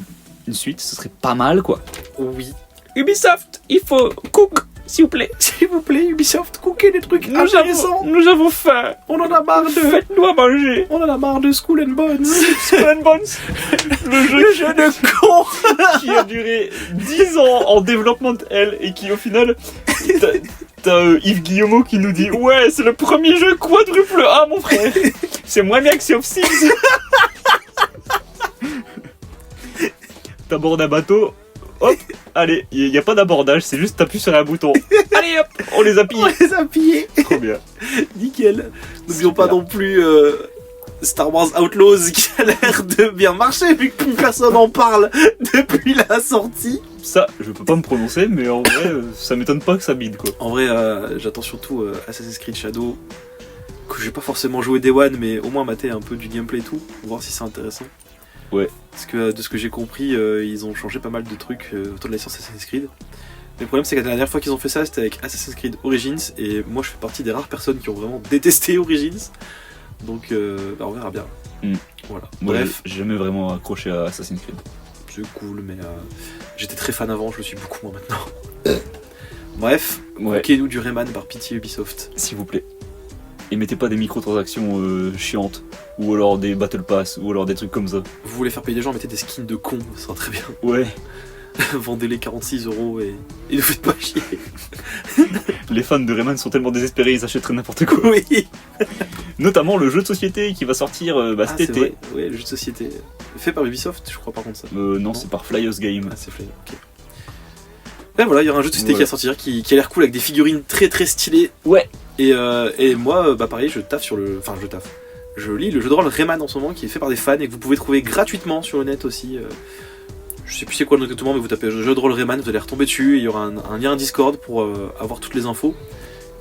une suite, ce serait pas mal, quoi. Oui. Ubisoft, il faut cook, s'il vous plaît. S'il vous plaît, Ubisoft, cookez des trucs intéressants. Nous avons faim. On en a marre de... Faites-nous à manger. On en a marre de Skull and Bones. Skull and Bones, le jeu de con. Qui a duré 10 ans en développement L et qui au final t'as Yves Guillemot qui nous dit ouais c'est le premier jeu quadruple A mon frère, c'est moins bien que Sea of Thieves. T'abordes un bateau, hop, allez, il n'y a pas d'abordage, c'est juste t'appuies sur un bouton, Allez hop. on les a pillés. On les a pillés. Trop bien. Nickel. N'oublions Super. pas non plus Star Wars Outlaws qui a l'air de bien marcher vu que plus personne en parle depuis la sortie. Ça, je peux pas me prononcer, mais en vrai, ça m'étonne pas que ça bide quoi. En vrai, j'attends surtout Assassin's Creed Shadow, que j'ai pas forcément joué Day One, mais au moins mater un peu du gameplay et tout, voir si c'est intéressant. Ouais. Parce que de ce que j'ai compris, ils ont changé pas mal de trucs autour de la licence Assassin's Creed. Mais le problème, c'est que la dernière fois qu'ils ont fait ça, c'était avec Assassin's Creed Origins, et moi je fais partie des rares personnes qui ont vraiment détesté Origins. Donc on verra bien. Voilà. Moi, Bref, j'ai jamais vraiment accroché à Assassin's Creed. c'est cool, mais j'étais très fan avant, je le suis beaucoup moins maintenant. Bref, Ouais. moquez-nous du Rayman par pitié Ubisoft. S'il vous plaît. Et mettez pas des microtransactions chiantes, ou alors des Battle Pass, ou alors des trucs comme ça. Vous voulez faire payer les gens, mettez des skins de cons, ça sera très bien. Ouais. Vendez-les 46€ et ne faites pas chier. Les fans de Rayman sont tellement désespérés, ils achèteraient n'importe quoi. Oui, Notamment le jeu de société qui va sortir cet c'est été. vrai. Ouais, le jeu de société. Fait par Ubisoft, je crois par contre ça. Non, c'est par Flyers Game. Ah, c'est Flame, ok. Ouais, voilà, il y aura un jeu de société qui va sortir qui a l'air cool avec des figurines très très stylées. Ouais. Et moi, pareil, je taffe sur le. Enfin, je taffe. Je lis le jeu de rôle Rayman en ce moment qui est fait par des fans et que vous pouvez trouver gratuitement sur le net aussi. Je sais plus c'est quoi le nom exactement, mais vous tapez jeu de rôle Rayman, vous allez retomber dessus et il y aura un lien Discord pour avoir toutes les infos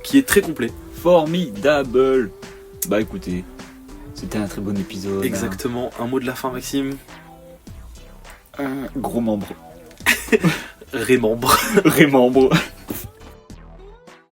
qui est très complet. Formidable. Bah écoutez, c'était un très bon épisode. Exactement. Un mot de la fin, Maxime. Un gros membre. Rémembre. Rémembre.